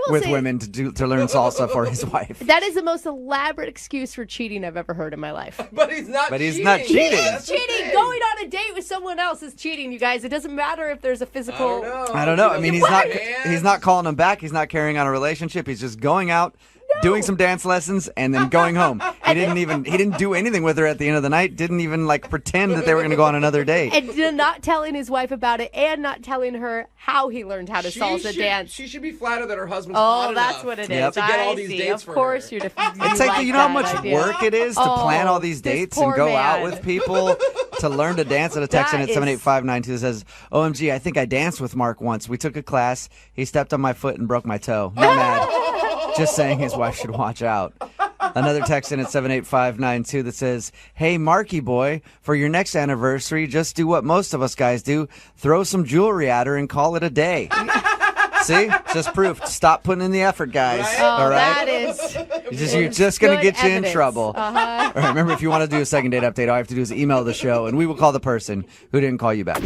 with women to learn salsa for his wife. That is the most elaborate excuse for cheating I've ever heard in my life. But he's not cheating. He's not cheating. He's cheating. Going on a date with someone else is cheating, you guys. It doesn't matter if there's a physical... I don't know. I mean, he's not calling him back. He's not carrying on a relationship. He's just going out, doing some dance lessons, and then going home. He didn't do anything with her at the end of the night. Didn't even pretend that they were going to go on another date. And not telling his wife about it, and not telling her how he learned how to salsa dance. She should be flattered that her husband's hot that's enough what it is. Yep. to get all these dates for her. Of course, you're. It's like you know how much work it is to plan all these dates and go out with people to learn to dance. At a text in at 78592 says, "OMG, I think I danced with Mark once. We took a class. He stepped on my foot and broke my toe. No mad. Just saying his wife should watch out." Another text in at 78592 that says, "Hey, Marky boy, for your next anniversary, just do what most of us guys do. Throw some jewelry at her and call it a day." See? Just proof. Stop putting in the effort, guys. Right? All right? That is... You're just going to get you evidence. in trouble. All right, remember, if you want to do a second date update, all you have to do is email the show, and we will call the person who didn't call you back.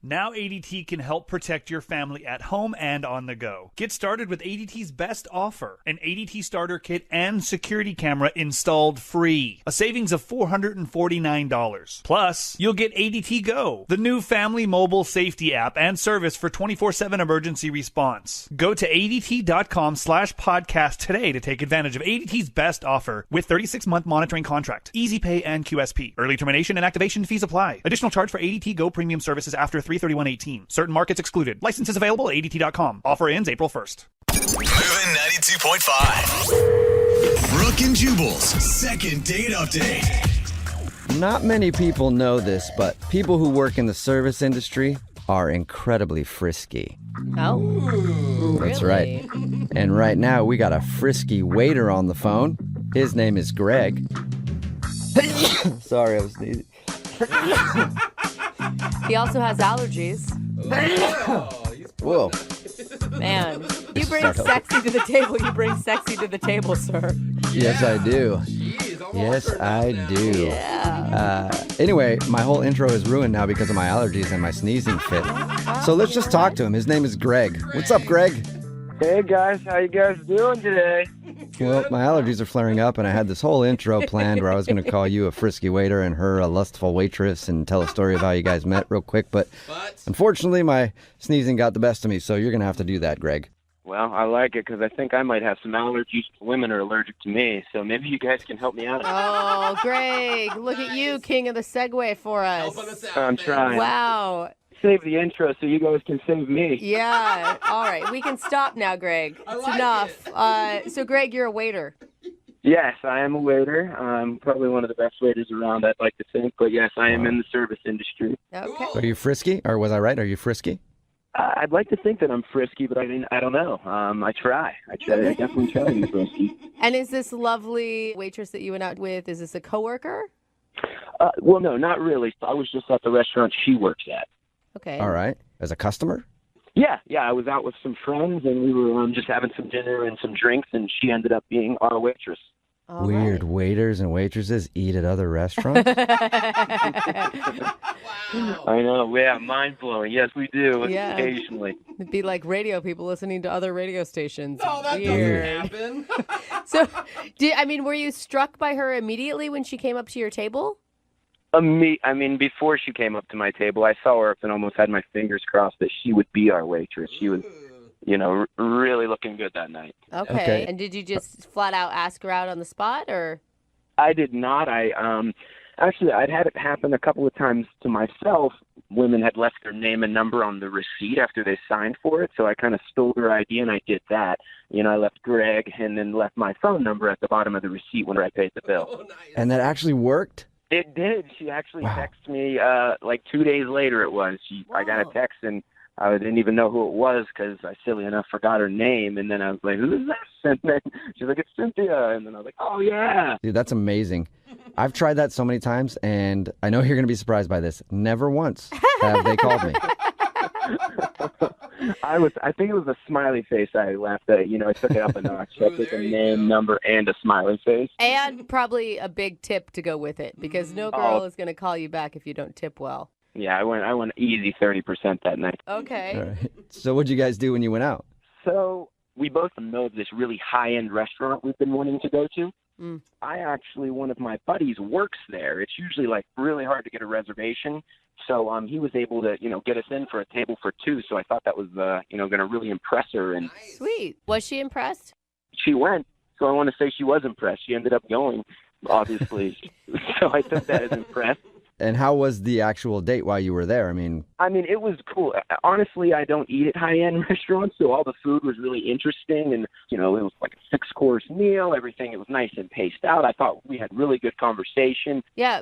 Now ADT can help protect your family at home and on the go. Get started with ADT's best offer, an ADT starter kit and security camera installed free. A savings of $449. Plus, you'll get ADT Go, the new family mobile safety app and service for 24/7 emergency response. Go to ADT.com/podcast today to take advantage of ADT's best offer with 36-month monitoring contract, easy pay and QSP. Early termination and activation fees apply. Additional charge for ADT Go premium services after 3/31/18. Certain markets excluded. Licenses available at ADT.com. Offer ends April 1st. Moving 92.5. Brooke and Jubal's second date update. Not many people know this, but people who work in the service industry are incredibly frisky. Oh, That's right. And right now, we got a frisky waiter on the phone. His name is Greg. Sorry, I was sneezing. He also has allergies. Whoa. Man, you bring sexy to the table. You bring sexy to the table, sir. Yes, I do. Yes, I do. Yeah. Anyway, my whole intro is ruined now because of my allergies and my sneezing fit. So let's just talk to him. His name is Greg. What's up, Greg? Hey guys, how you guys doing today? Well, my allergies are flaring up, and I had this whole intro planned where I was going to call you a frisky waiter and her a lustful waitress and tell a story of how you guys met real quick. But unfortunately, my sneezing got the best of me, so you're going to have to do that, Greg. Well, I like it because I think I might have some allergies. Women are allergic to me, so maybe you guys can help me out. Oh, Greg, look at you, king of the Segway for us. I'm trying. Wow. Save the intro so you guys can save me. Yeah. All right. We can stop now, Greg. It's enough. So, Greg, you're a waiter. Yes, I am a waiter. I'm probably one of the best waiters around, I'd like to think. But yes, I am in the service industry. Okay. Are you frisky? Or was I right? Are you frisky? I'd like to think that I'm frisky, but I don't know. I try. I definitely try to be frisky. And is this lovely waitress that you went out with, is this a coworker? Well, no, not really. I was just at the restaurant she works at. Okay. All right. As a customer? Yeah. I was out with some friends, and we were just having some dinner and some drinks, and she ended up being our waitress. Weird. Waiters and waitresses eat at other restaurants? I know. Yeah, mind blowing. Yes, we do Yeah. occasionally. It'd be like radio people listening to other radio stations. No, that Weird. doesn't happen. So, were you struck by her immediately when she came up to your table? I mean, before she came up to my table, I saw her up and almost had my fingers crossed that she would be our waitress. She was, really looking good that night. Okay. And did you just flat out ask her out on the spot, or? I did not. Actually, I'd had it happen a couple of times to myself. Women had left their name and number on the receipt after they signed for it, so I kind of stole her ID and I did that. I left Greg and then left my phone number at the bottom of the receipt when I paid the bill. Oh, nice. And that actually worked? It did. She actually texted me like 2 days later it was. I got a text and I didn't even know who it was because I, silly enough, forgot her name. And then I was like, who is this? And then she's like, it's Cynthia. And then I was like, oh, yeah. Dude, that's amazing. I've tried that so many times, and I know you're going to be surprised by this. Never once have they called me. I think it was a smiley face I left. I took it up a notch. I took a name, number, and a smiley face. And probably a big tip to go with it, because no girl is going to call you back if you don't tip well. Yeah, I went easy 30% that night. Okay. All right. So what'd you guys do when you went out? So we both know of this really high-end restaurant we've been wanting to go to. One of my buddies works there. It's usually really hard to get a reservation. So he was able to, get us in for a table for two. So I thought that was, going to really impress her. And Sweet. Was she impressed? she went. So I want to say she was impressed. She ended up going, obviously. So I took that as impressed. And how was the actual date while you were there? I mean, it was cool. Honestly, I don't eat at high-end restaurants, so all the food was really interesting. And, it was like a 6-course meal, everything. It was nice and paced out. I thought we had really good conversation. Yeah,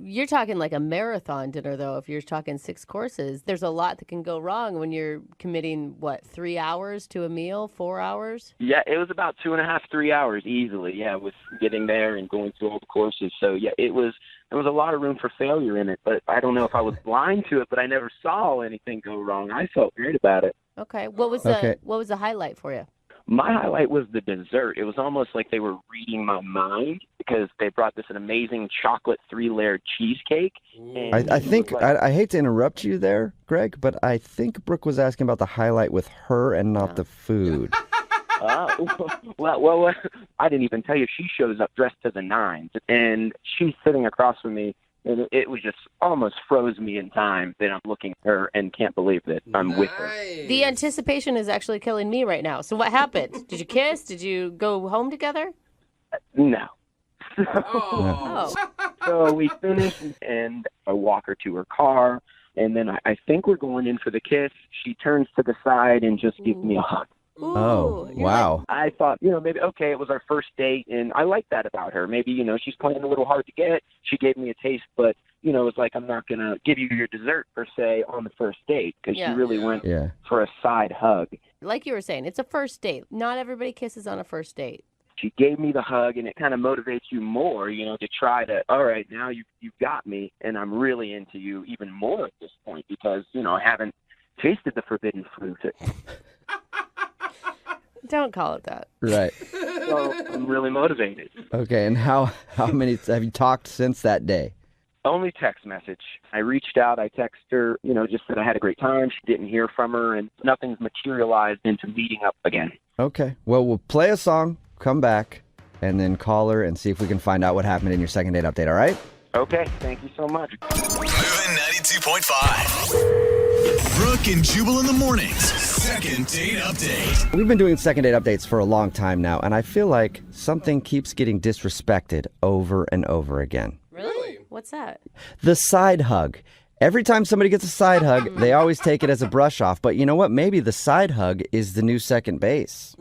you're talking like a marathon dinner, though. If you're talking 6 courses, there's a lot that can go wrong when you're committing, 3 hours to a meal, 4 hours? Yeah, it was about 2.5, 3 hours easily, with getting there and going through all the courses. So, yeah, there was a lot of room for failure in it, but I don't know if I was blind to it, but I never saw anything go wrong. I felt great about it. Okay. What was the highlight for you? My highlight was the dessert. It was almost like they were reading my mind because they brought this amazing chocolate 3-layered cheesecake. And I think, I hate to interrupt you there, Greg, but I think Brooke was asking about the highlight with her and not the food. Well, I didn't even tell you. She shows up dressed to the nines, and she's sitting across from me, and it was just almost froze me in time that I'm looking at her and can't believe that I'm with her. The anticipation is actually killing me right now. So what happened? Did you kiss? Did you go home together? No. Oh. So we finished, and I walk her to her car, and then I think we're going in for the kiss. She turns to the side and just gives me a hug. Ooh, oh, wow. I thought, maybe, okay, it was our first date, and I like that about her. Maybe, she's playing a little hard to get. She gave me a taste, but, it's like I'm not going to give you your dessert, per se, on the first date, because she really went for a side hug. Like you were saying, it's a first date. Not everybody kisses on a first date. She gave me the hug, and it kind of motivates you more, to try to, all right, now you've got me, and I'm really into you even more at this point because, I haven't tasted the forbidden fruit. Don't call it that. Right. So I'm really motivated. Okay, and how many have you talked since that day? Only text message. I reached out, I texted her, just said I had a great time. She didn't hear from her, and nothing's materialized into meeting up again. Okay. Well, we'll play a song, come back, and then call her and see if we can find out what happened in your second date update, all right? Okay, thank you so much. Moving 92.5. Brooke and Jubal in the mornings. Second date update. We've been doing second date updates for a long time now, and I feel like something keeps getting disrespected over and over again. Really? What's that? The side hug. Every time somebody gets a side hug, they always take it as a brush off. But you know what? Maybe the side hug is the new second base.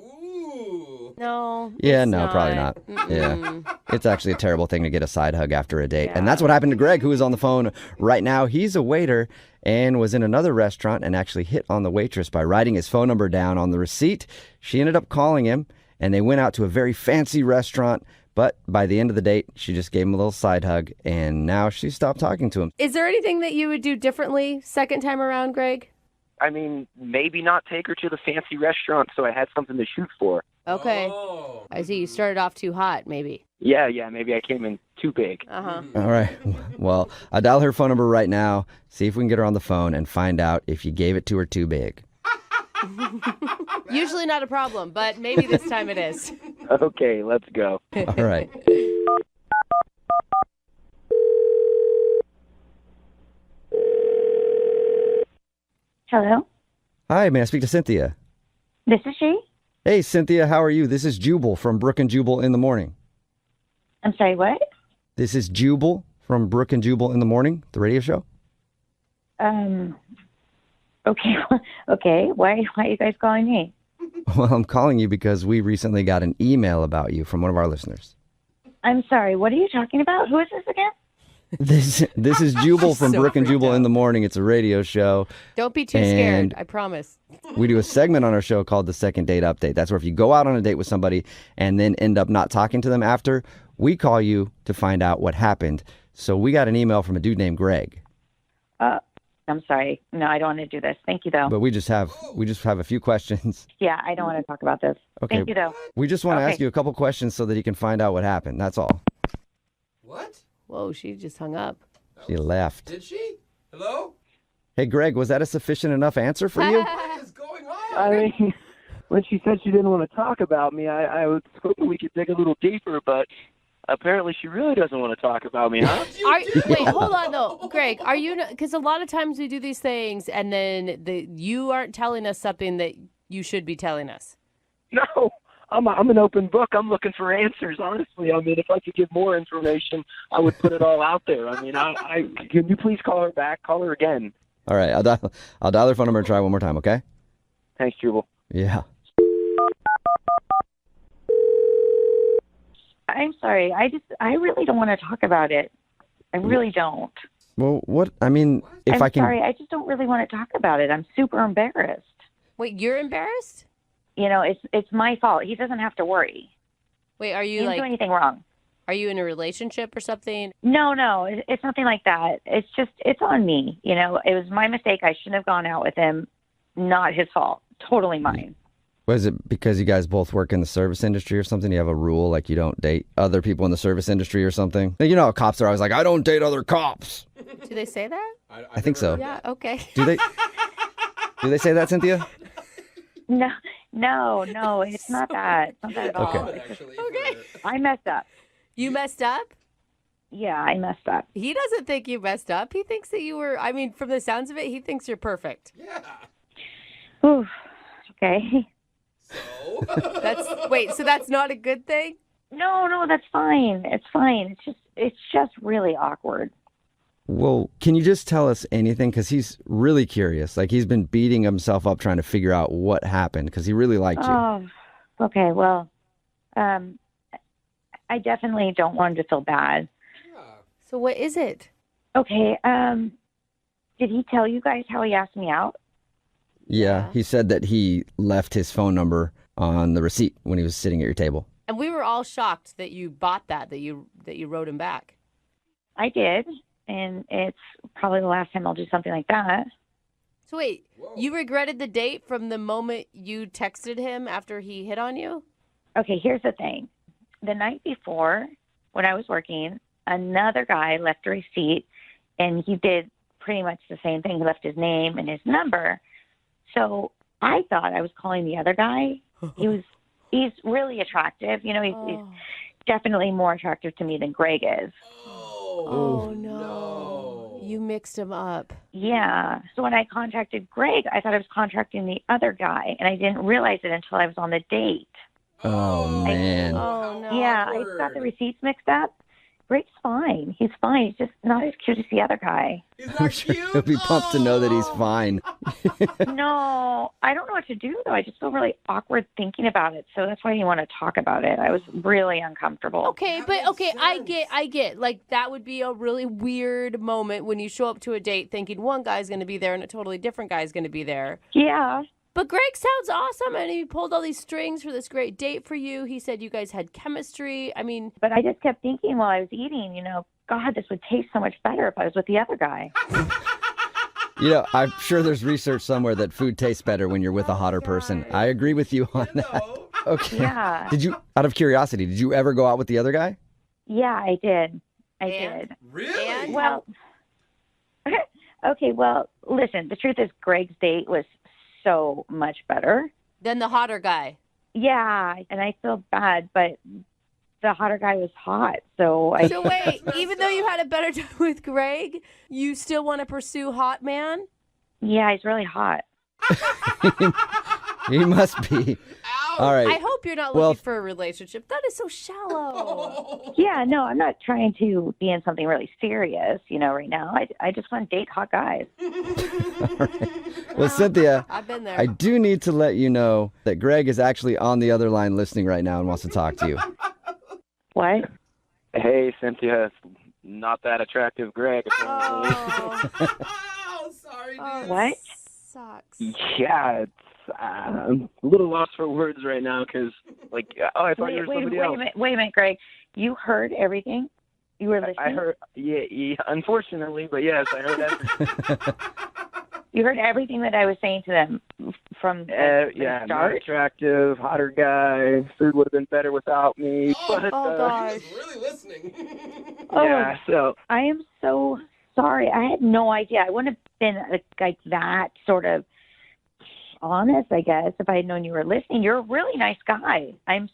No. Yeah, no, probably not. Yeah. It's actually a terrible thing to get a side hug after a date. And that's what happened to Greg, who is on the phone right now. He's a waiter and was in another restaurant and actually hit on the waitress by writing his phone number down on the receipt. She ended up calling him, and they went out to a very fancy restaurant. But by the end of the date, she just gave him a little side hug, and now she stopped talking to him. Is there anything that you would do differently second time around, Greg? Maybe not take her to the fancy restaurant so I had something to shoot for. Okay. Oh. I see you started off too hot, maybe. Yeah, maybe I came in too big. Uh-huh. All right. Well, I'll dial her phone number right now, see if we can get her on the phone and find out if you gave it to her too big. Usually not a problem, but maybe this time it is. Okay, let's go. All right. Hello? Hi, may I speak to Cynthia? This is she? Hey, Cynthia, how are you? This is Jubal from Brooke and Jubal in the Morning. I'm sorry, what? This is Jubal from Brooke and Jubal in the Morning, the radio show. Okay. Okay. Why are you guys calling me? Well, I'm calling you because we recently got an email about you from one of our listeners. I'm sorry, what are you talking about? Who is this again? This is Jubal from So Brooke and freaked Jubal out. in the Morning. It's a radio show. Don't be too And scared, I promise. We do a segment on our show called the Second Date Update. That's where if you go out on a date with somebody and then end up not talking to them after, we call you to find out what happened. So we got an email from a dude named Greg. I'm sorry. No, I don't want to do this. Thank you, though. But we just have a few questions. Yeah, I don't want to talk about this. Okay. Thank you, though. We just want to Okay. ask you a couple questions so that he can find out what happened. That's all. What? Whoa, she just hung up. She left. Did she? Hello? Hey, Greg, was that a sufficient enough answer for you? What is going on? I mean, when she said she didn't want to talk about me, I was hoping we could dig a little deeper, but apparently she really doesn't want to talk about me, huh? Wait, hold on though, Greg. Are you? Because a lot of times we do these things, and then you aren't telling us something that you should be telling us. No, I'm an open book. I'm looking for answers, honestly. I mean, if I could give more information, I would put it all out there. I mean, I can you please call her back? Call her again. All right, I'll dial her phone number and try one more time, okay? Thanks, Jubal. Yeah. I'm sorry. I really don't want to talk about it. I really don't. Well, what? I mean, if I'm I can... sorry. I just don't really want to talk about it. I'm super embarrassed. Wait, you're embarrassed? You know, it's my fault. He doesn't have to worry. Wait, are He you didn't like? do anything wrong. Are you in a relationship or something? No, it's nothing like that. It's just, it's on me. You know, it was my mistake. I shouldn't have gone out with him. Not his fault. Totally mine. Was it because you guys both work in the service industry or something? You have a rule like you don't date other people in the service industry or something? You know how cops are always like, I don't date other cops. Do they say that? I think so. Yeah. Okay. Do they say that, Cynthia? No, it's not that. It's not that at all. Okay. It's just, I messed up. You messed up? Yeah, I messed up. He doesn't think you messed up. He thinks that you were, I mean, from the sounds of it, he thinks you're perfect. Yeah. Ooh, okay. So that's not a good thing? No, that's fine. It's fine. It's just really awkward. Well, can you just tell us anything? Because he's really curious. Like, he's been beating himself up trying to figure out what happened because he really liked you. Oh, okay. Well, I definitely don't want him to feel bad. So what is it? Okay. Did he tell you guys how he asked me out? Yeah, he said that he left his phone number on the receipt when he was sitting at your table. And we were all shocked that you bought that you wrote him back. I did, and it's probably the last time I'll do something like that. So wait, you regretted the date from the moment you texted him after he hit on you? Okay, here's the thing. The night before, when I was working, another guy left a receipt, and he did pretty much the same thing. He left his name and his number. So I thought I was calling the other guy. He's really attractive. You know, he's definitely more attractive to me than Greg is. Oh, no. You mixed him up. Yeah. So when I contacted Greg, I thought I was contacting the other guy, and I didn't realize it until I was on the date. Oh, man. Oh, no. Yeah, I got the receipts mixed up. Greg's fine. He's fine. He's just not as cute as the other guy. I'm sure he'll be pumped to know that he's fine. No, I don't know what to do, though. I just feel really awkward thinking about it. So that's why I didn't want to talk about it. I was really uncomfortable. Okay, I get. Like, that would be a really weird moment when you show up to a date thinking one guy's going to be there and a totally different guy's going to be there. Yeah. But Greg sounds awesome, and he pulled all these strings for this great date for you. He said you guys had chemistry. I mean... But I just kept thinking while I was eating, you know, God, this would taste so much better if I was with the other guy. You know, I'm sure there's research somewhere that food tastes better when you're with a hotter person. I agree with you on that. Okay. Yeah. Did you, out of curiosity, did you ever go out with the other guy? Yeah, I did. I did. Really? And Well, okay, well, listen, the truth is Greg's date was so much better. then the hotter guy. Yeah, and I feel bad, but the hotter guy was hot, so I... So wait, even though you had a better time with Greg, you still want to pursue hot man? Yeah, he's really hot. He must be. All right. I hope you're not looking for a relationship. That is so shallow. Yeah, no, I'm not trying to be in something really serious, right now. I just want to date hot guys. Well, Cynthia, I've been there. I do need to let you know that Greg is actually on the other line listening right now and wants to talk to you. What? Hey, Cynthia, it's not that attractive Greg, apparently. Oh, sorry, dude. What? Sucks. Yeah, it's, I'm a little lost for words right now because, I thought you were somebody else. Wait a minute, Greg. You heard everything? You were listening? I heard, yeah, unfortunately, but yes, I heard everything. You heard everything that I was saying to them from the not start? attractive, hotter guy. Food would have been better without me. But, gosh. He's really listening. yeah, so I am so sorry. I had no idea. I wouldn't have been like that sort of honest, I guess, if I had known you were listening. You're a really nice guy. I'm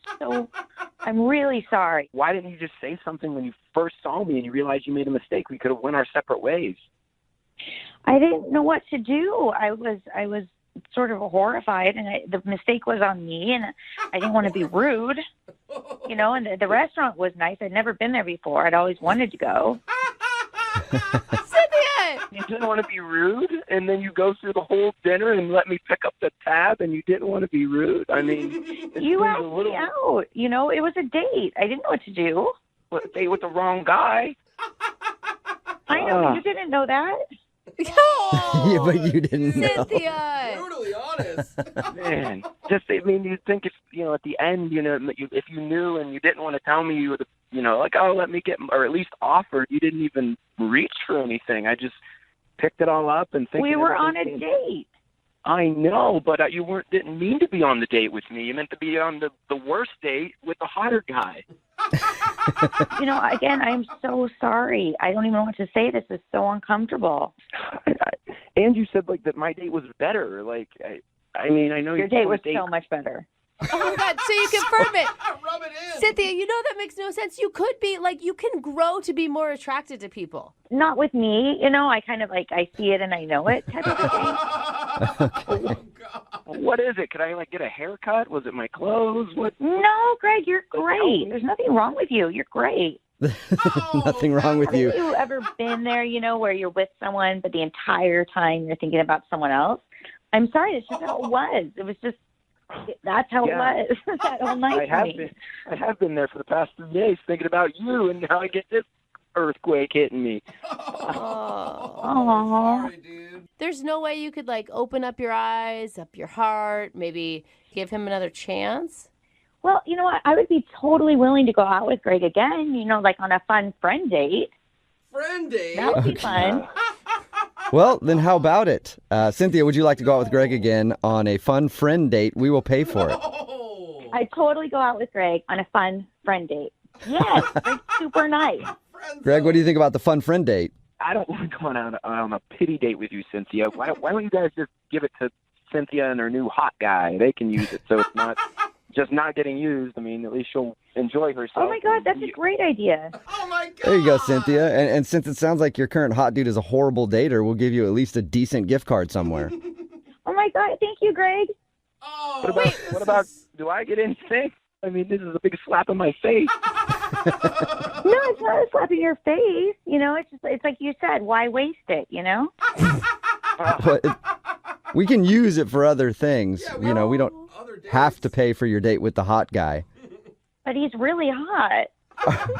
really sorry. why didn't you just say something when you first saw me and you realized you made a mistake? We could have went our separate ways. I didn't know what to do. I was sort of horrified, and the mistake was on me, and I didn't want to be rude, and the restaurant was nice. I'd never been there before. I'd always wanted to go. Cynthia! You didn't want to be rude, and then you go through the whole dinner and let me pick up the tab, and you didn't want to be rude. I mean, You asked me out. It was a date. I didn't know what to do. a date with the wrong guy. I know, but you didn't know that. Yeah, but you didn't know. Cynthia! Brutally honest. Man, you'd think if, at the end, if you knew and you didn't want to tell me, you would have, let me get, or at least offered. You didn't even reach for anything. I just picked it all up and thinking. We were on a date. I know, but you didn't mean to be on the date with me. You meant to be on the worst date with the hotter guy. Again, I'm so sorry. I don't even know what to say. This is so uncomfortable. And you said that my date was better. I know Your date was so much better. Oh my God, so you confirm it. Rub it in. Cynthia, that makes no sense. You could be, you can grow to be more attracted to people. Not with me. I kind of I see it and I know it type of thing. What is it? Could I get a haircut? Was it my clothes? What? No, Greg, you're great. There's nothing wrong with you. You're great. Nothing wrong with you. Have you ever been there, where you're with someone, but the entire time you're thinking about someone else? I'm sorry, that's just how it was. It was just, that's how it was. That whole night I have been there for the past 3 days thinking about you, and now I get this earthquake hitting me. Oh. Sorry, dude. There's no way you could, open up your eyes, up your heart, maybe give him another chance? Well, you know what? I would be totally willing to go out with Greg again, on a fun friend date. Friend date? That would be fun. Well, then how about it? Cynthia, would you like to go out with Greg again on a fun friend date? We will pay for it. I'd totally go out with Greg on a fun friend date. Yes, Greg's super nice. Greg, what do you think about the fun friend date? I don't want to go on a pity date with you, Cynthia. Why don't you guys just give it to Cynthia and her new hot guy? They can use it, so it's not just not getting used. I mean, at least she'll enjoy herself. Oh, my God, that's a great idea. Oh, my God. There you go, Cynthia. And since it sounds like your current hot dude is a horrible dater, we'll give you at least a decent gift card somewhere. Oh, my God, thank you, Greg. Oh, what about, do I get anything? I mean, this is a big slap in my face. No, it's not a slap in your face. It's like you said, why waste it, But we can use it for other things. We don't have to pay for your date with the hot guy. But he's really hot.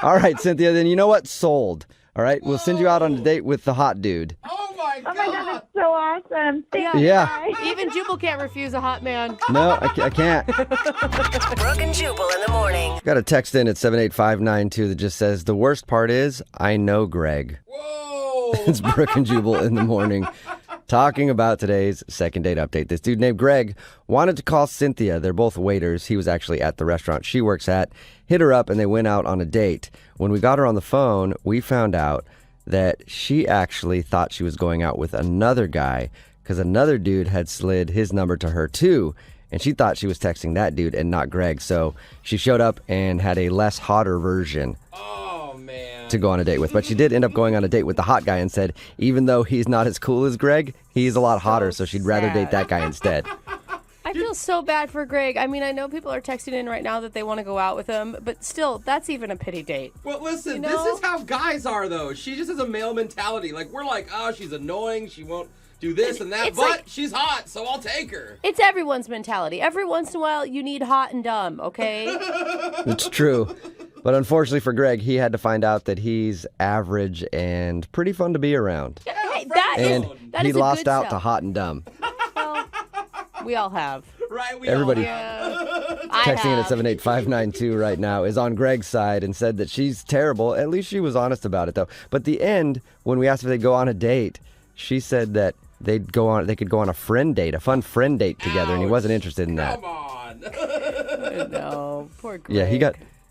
All right, Cynthia, then you know what? Sold. All right, we'll send you out on a date with the hot dude. Oh, my God. Oh, my God, that's so awesome. Thank you, Yeah. guys. Even Jubal can't refuse a hot man. No, I can't. Brooke and Jubal in the morning. Got a text in at 78592 that just says, the worst part is, I know Greg. Whoa. It's Brooke and Jubal in the morning. Talking about today's second date update. This dude named Greg wanted to call Cynthia. They're both waiters. He was actually at the restaurant she works at. Hit her up and they went out on a date. When we got her on the phone, we found out that she actually thought she was going out with another guy because another dude had slid his number to her too. And she thought she was texting that dude and not Greg. So she showed up and had a less hotter version to go on a date with. But she did end up going on a date with the hot guy and said, even though he's not as cool as Greg, he's a lot hotter. So she'd rather date that guy instead. I feel so bad for Greg. I mean, I know people are texting in right now that they want to go out with him, but still, that's even a pity date. Well, listen, You know? this is how guys are, though. She just has a male mentality. Like, we're like, oh, she's annoying. She won't do this and that, It's but like- she's hot, so I'll take her. It's everyone's mentality. Every once in a while, you need hot and dumb, okay? It's true. But unfortunately for Greg, he had to find out that he's average and pretty fun to be around. Hey, that And he is a lost good out sell. to hot and dumb. We all have. Right, we Everybody I texting in have. at 78592 right now is on Greg's side and said that she's terrible. At least she was honest about it, though. But the end, when we asked if they'd go on a date, she said that they could go on a friend date, a fun friend date together, and he wasn't interested in that. Come on. No, poor Greg. Yeah,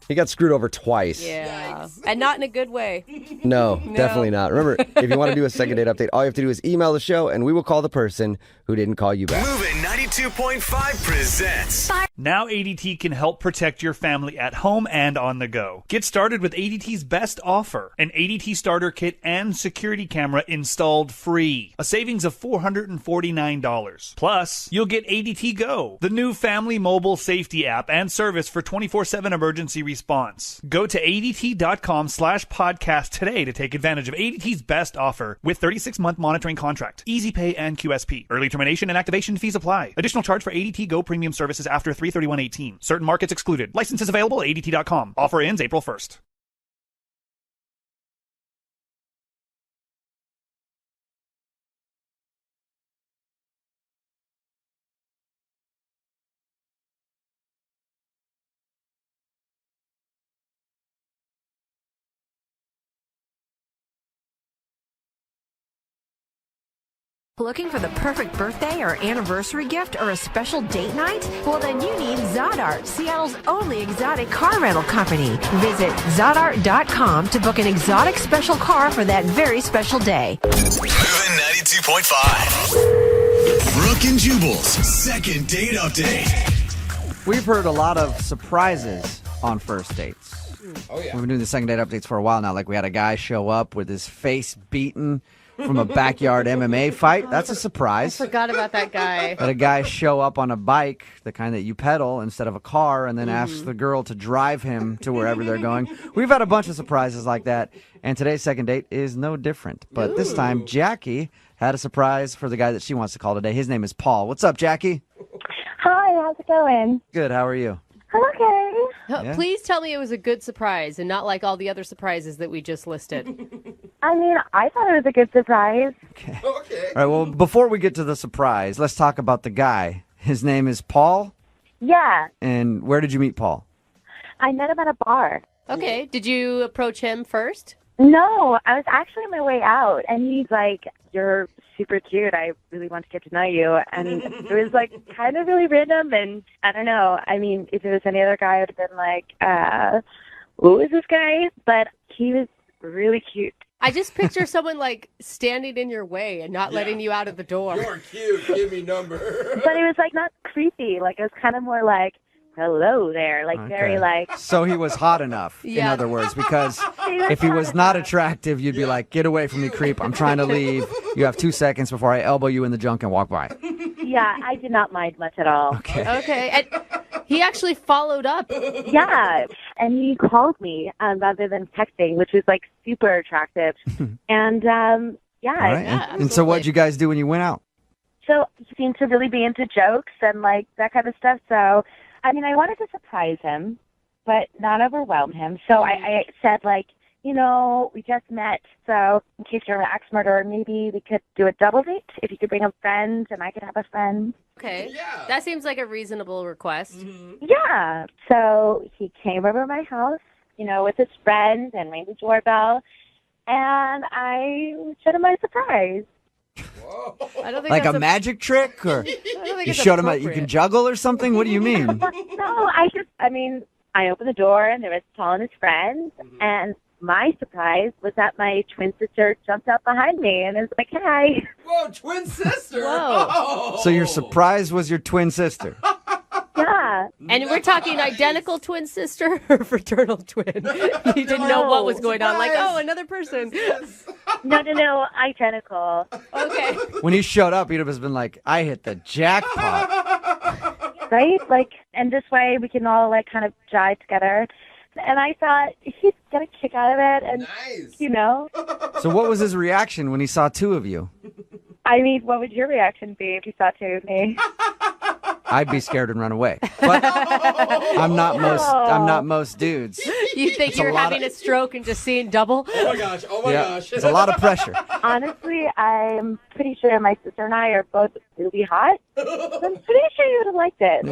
he got screwed over twice. Yeah, and not in a good way. No, definitely not. Remember, if you want to do a second date update, all you have to do is email the show, and we will call the person who didn't call you back. Moving 92.5 presents. Now ADT can help protect your family at home and on the go. Get started with ADT's best offer, an ADT starter kit and security camera installed free. A savings of $449. Plus, you'll get ADT Go, the new family mobile safety app and service for 24/7 emergency response. Go to ADT.com/podcast today to take advantage of ADT's best offer with 36-month monitoring contract, easy pay and QSP. Early termination and activation fees apply. Additional charge for ADT Go premium services after 3/31/18. Certain markets excluded. Licenses available at ADT.com. Offer ends April 1st. Looking for the perfect birthday or anniversary gift or a special date night? Well, then you need Zodart, Seattle's only exotic car rental company. Visit Zodart.com to book an exotic special car for that very special day. Moving 92.5. Brooke and Jubal's second date update. We've heard a lot of surprises on first dates. Oh, yeah. We've been doing the second date updates for a while now. Like we had a guy show up with his face beaten from a backyard MMA fight. That's a surprise. Forgot about that guy. Had a guy show up on a bike, the kind that you pedal instead of a car, and then ask the girl to drive him to wherever they're going. We've had a bunch of surprises like that, and today's second date is no different. But this time, Jackie had a surprise for the guy that she wants to call today. His name is Paul. What's up, Jackie? Hi, how's it going? Good. How are you? I'm okay. Yeah. Please tell me it was a good surprise and not like all the other surprises that we just listed. I mean, I thought it was a good surprise. Okay. All right, well, before we get to the surprise, let's talk about the guy. His name is Paul, Yeah, and where did you meet Paul? I met him at a bar. Okay, did you approach him first? No, I was actually on my way out, and he's like, "You're super cute. I really want to get to know you." And it was like kind of really random, and I don't know. I mean, if it was any other guy, I would have been like, "Who is this guy?" But he was really cute. I just picture someone like standing in your way and not letting you out of the door. You're cute. Give me number. But it was like not creepy. Like it was kind of more like, "Hello there," like very like. So he was hot enough, in Yeah. other words, because if he was not attractive, you'd be like, get away from me, creep. I'm trying to leave. You have 2 seconds before I elbow you in the junk and walk by. Yeah, I did not mind much at all. Okay, and he actually followed up. Yeah, and he called me rather than texting, which was like super attractive. And yeah, All right. And so what'd you guys do when you went out? so he seemed to really be into jokes and like that kind of stuff. So, I mean, I wanted to surprise him, but not overwhelm him. So I said like, you know, we just met, so in case you're an axe murderer, maybe we could do a double date. If you could bring a friend and I could have a friend. Okay, that seems like a reasonable request. Yeah. So he came over to my house, you know, with his friend and rang the doorbell, and I showed him my surprise. I don't think Like that's a magic trick, or I don't think you it's showed him you appropriate. can juggle or something? What do you mean? No, I opened the door and there was Paul and his friends, and my surprise was that my twin sister jumped out behind me and was like, "Hey." Whoa, twin sister! Whoa. Oh. So your surprise was your twin sister. Yeah. And we're talking identical twin sister or fraternal twin? You didn't know what was going on. Like, oh, another person. No, identical. Okay. When he showed up, he'd have just been like, I hit the jackpot. Right? Like, and this way we can all, like, kind of jive together. And I thought, he's got a kick out of it. And, you know. So what was his reaction when he saw two of you? I mean, what would your reaction be if you saw two of me? I'd be scared and run away. But I'm not most dudes. You think It's a you're lot having a stroke and just seeing double? Oh my gosh! Oh my gosh! It's a lot of pressure. Honestly, I'm pretty sure my sister and I are both really hot. So I'm pretty sure you would have liked it.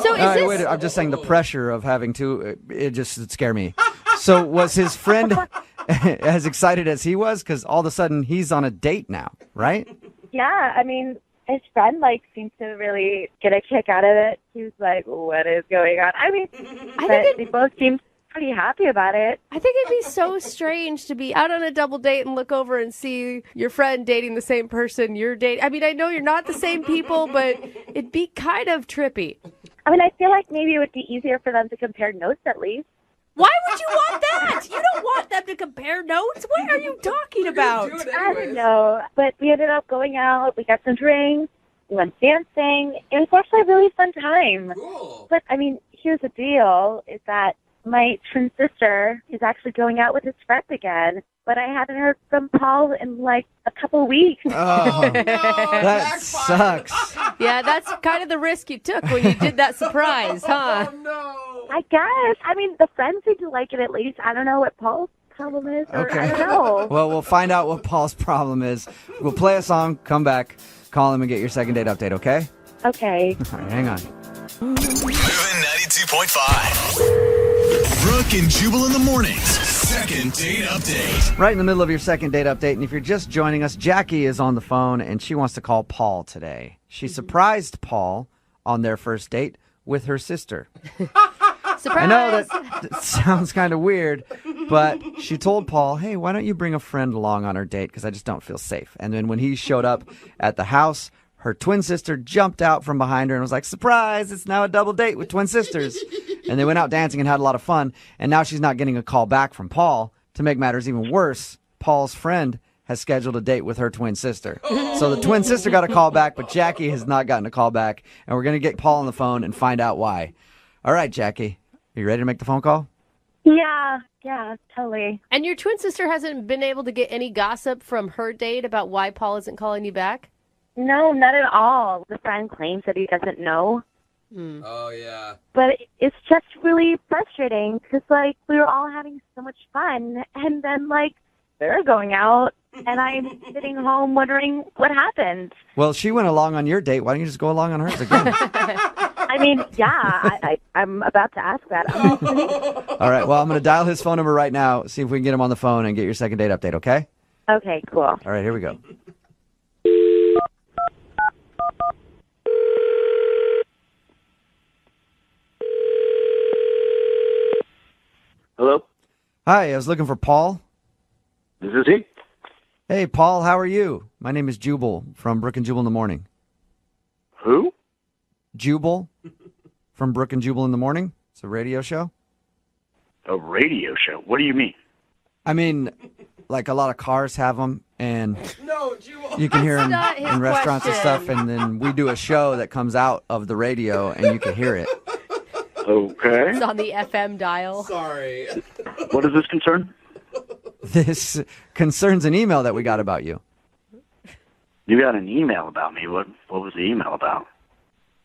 So is this... Wait, I'm just saying the pressure of having two, it scared me. So was his friend as excited as he was? Because all of a sudden he's on a date now, right? Yeah, I mean, his friend, like, seemed to really get a kick out of it. He was like, what is going on? I mean, they both seemed pretty happy about it. I think it'd be so strange to be out on a double date and look over and see your friend dating the same person you're dating. I mean, I know you're not the same people, but it'd be kind of trippy. I mean, I feel like maybe it would be easier for them to compare notes at least. Why would you want that? You don't want them to compare notes. What are you talking about? I don't know, but we ended up going out. We got some drinks. We went dancing. It was actually a really fun time. Cool. But, I mean, here's the deal, is that my twin sister is actually going out with his friend again, but I haven't heard from Paul in, like, a couple weeks. Oh, that sucks. Yeah, that's kind of the risk you took when you did that surprise, huh? Oh no! I guess. I mean, the friends seem to like it at least. I don't know what Paul's problem is, or I don't know. Well, we'll find out what Paul's problem is. We'll play a song, come back, call him, and get your second date update, okay? Okay. All right, hang on. Moving 92.5. Brooke and Jubal in the mornings. Second date update. Right in the middle of your second date update, and if you're just joining us, Jackie is on the phone, and she wants to call Paul today. She surprised Paul on their first date with her sister. Surprise! I know that sounds kind of weird, but she told Paul, hey, why don't you bring a friend along on our date, because I just don't feel safe. And then when he showed up at the house, her twin sister jumped out from behind her and was like, surprise, it's now a double date with twin sisters. And they went out dancing and had a lot of fun, and now she's not getting a call back from Paul. To make matters even worse, Paul's friend has scheduled a date with her twin sister. So the twin sister got a call back, but Jackie has not gotten a call back, and we're going to get Paul on the phone and find out why. All right, Jackie, are you ready to make the phone call? Yeah, totally. And your twin sister hasn't been able to get any gossip from her date about why Paul isn't calling you back? No, not at all. The friend claims that he doesn't know. Oh, yeah. But it's just really frustrating because, like, we were all having so much fun, and then, like, they're going out, and I'm sitting home wondering what happened. Well, she went along on your date. Why don't you just go along on hers again? I mean, yeah, I'm about to ask that. All right, well, I'm going to dial his phone number right now, see if we can get him on the phone and get your second date update, okay? Okay, cool. All right, here we go. Hello? Hi, I was looking for Paul. This is he. Hey, Paul, how are you? My name is Jubal from Brooke and Jubal in the Morning. Who? Jubal from Brooke and Jubal in the Morning. It's a radio show. A radio show? What do you mean? I mean, like a lot of cars have them, and No, Jubal. you can hear them That's not his in restaurants and question. stuff, and then we do a show that comes out of the radio, and you can hear it. Okay. It's on the FM dial. Sorry. What does this concern? This concerns an email that we got about you. You got an email about me. What was the email about?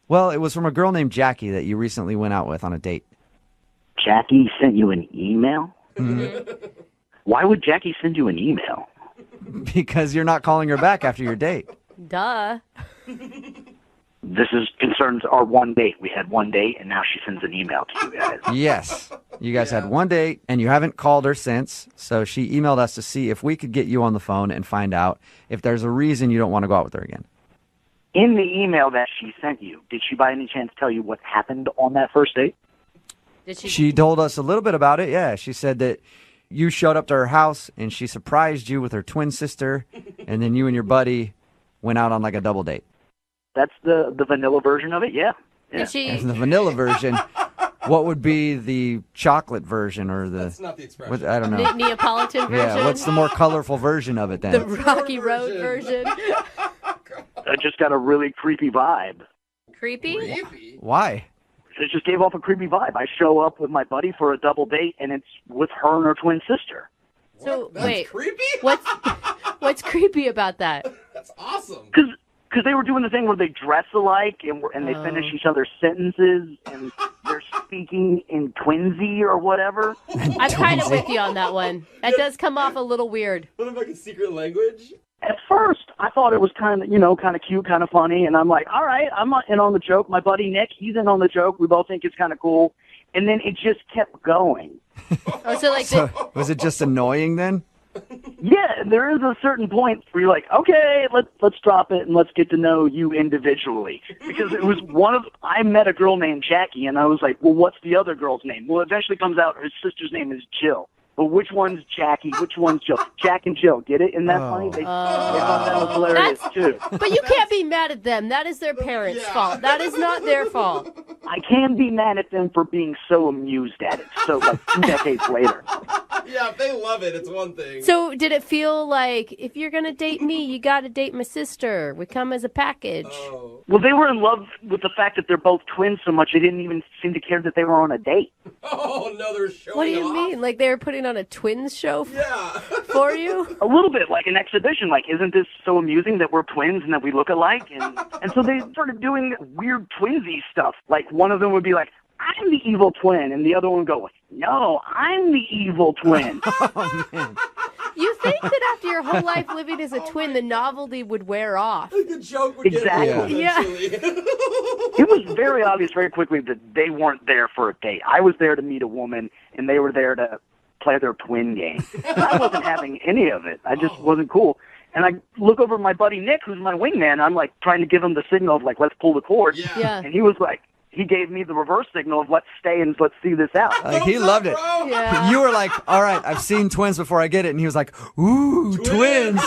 Well, it was from a girl named Jackie that you recently went out with on a date. Jackie sent you an email? Why would Jackie send you an email? Because you're not calling her back after your date. Duh. This concerns our one date. We had one date, and now she sends an email to you guys. Yes. You guys had one date, and you haven't called her since. So she emailed us to see if we could get you on the phone and find out if there's a reason you don't want to go out with her again. In the email that she sent you, did she by any chance tell you what happened on that first date? Did she? She told us a little bit about it, yeah. She said that you showed up to her house, and she surprised you with her twin sister, and then you and your buddy went out on like a double date. That's the vanilla version of it, yeah. Did she? And the vanilla version, what would be the chocolate version or the... That's not the expression. I don't know. Neapolitan version? Yeah, what's the more colorful version of it then? The Rocky Road version. I just got a really creepy vibe. Creepy? Why? It just gave off a creepy vibe. I show up with my buddy for a double date, and it's with her and her twin sister. So, That's wait. creepy? What's creepy about that? That's awesome. Because they were doing the thing where they dress alike and they finish each other's sentences and they're speaking in twinsy or whatever. I'm kind of with you on that one. That does come off a little weird. What about a secret language? At first, I thought it was kind of cute, kind of funny, and I'm like, all right, I'm in on the joke. My buddy Nick, he's in on the joke. We both think it's kind of cool. And then it just kept going. So was it just annoying then? Yeah, there is a certain point where you're like, okay, let's drop it and let's get to know you individually. Because it was I met a girl named Jackie, and I was like, well, what's the other girl's name? Well, it eventually comes out her sister's name is Jill. But which one's Jackie? Which one's Jill? Jack and Jill. Get it? Isn't that funny? They thought that was hilarious, too. But you can't be mad at them. That is their parents' fault. That is not their fault. I can be mad at them for being so amused at it. So, like, 2 decades later. Yeah, if they love it, it's one thing. So did it feel like, if you're going to date me, you got to date my sister? We come as a package. Oh. Well, they were in love with the fact that they're both twins so much they didn't even seem to care that they were on a date. Oh, no, they're showing What do you off. mean? Like they were putting on a twins show for you? A little bit, like an exhibition. Like, isn't this so amusing that we're twins and that we look alike? And so they started doing weird twinsy stuff. Like, one of them would be like, I'm the evil twin. And the other one would go, no, I'm the evil twin. Oh, man. You think that after your whole life living as a twin, the novelty would wear off? The joke would Exactly. get old Yeah. eventually. It was very obvious very quickly that they weren't there for a date. I was there to meet a woman, and they were there to play their twin game. I wasn't having any of it. I just wasn't cool. And I look over at my buddy Nick, who's my wingman. I'm like trying to give him the signal of like, let's pull the cord. Yeah. And he was like, he gave me the reverse signal of let's stay and let's see this out. Like, he loved it. Yeah. You were like, all right, I've seen twins before I get it. And he was like, ooh, twins.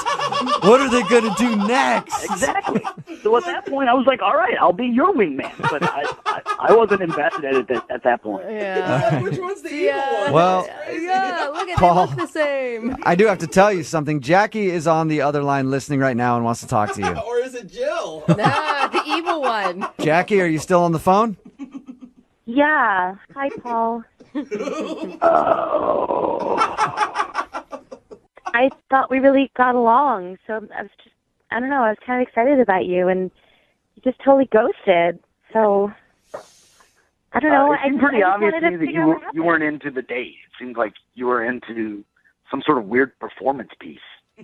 What are they going to do next? Exactly. So at that point, I was like, all right, I'll be your wingman. But I wasn't invested at that point. Yeah. Which one's the evil one? Well, Yeah, look at Paul. they look the same. I do have to tell you something. Jackie is on the other line listening right now and wants to talk to you. Or is it Jill? Nah, the evil one. Jackie, are you still on the phone? Yeah. Hi, Paul. I thought we really got along, so I don't know, I was kind of excited about you, and you just totally ghosted. So, I don't know. It seemed pretty obvious to me that figure out what you weren't into the date. It seemed like you were into some sort of weird performance piece.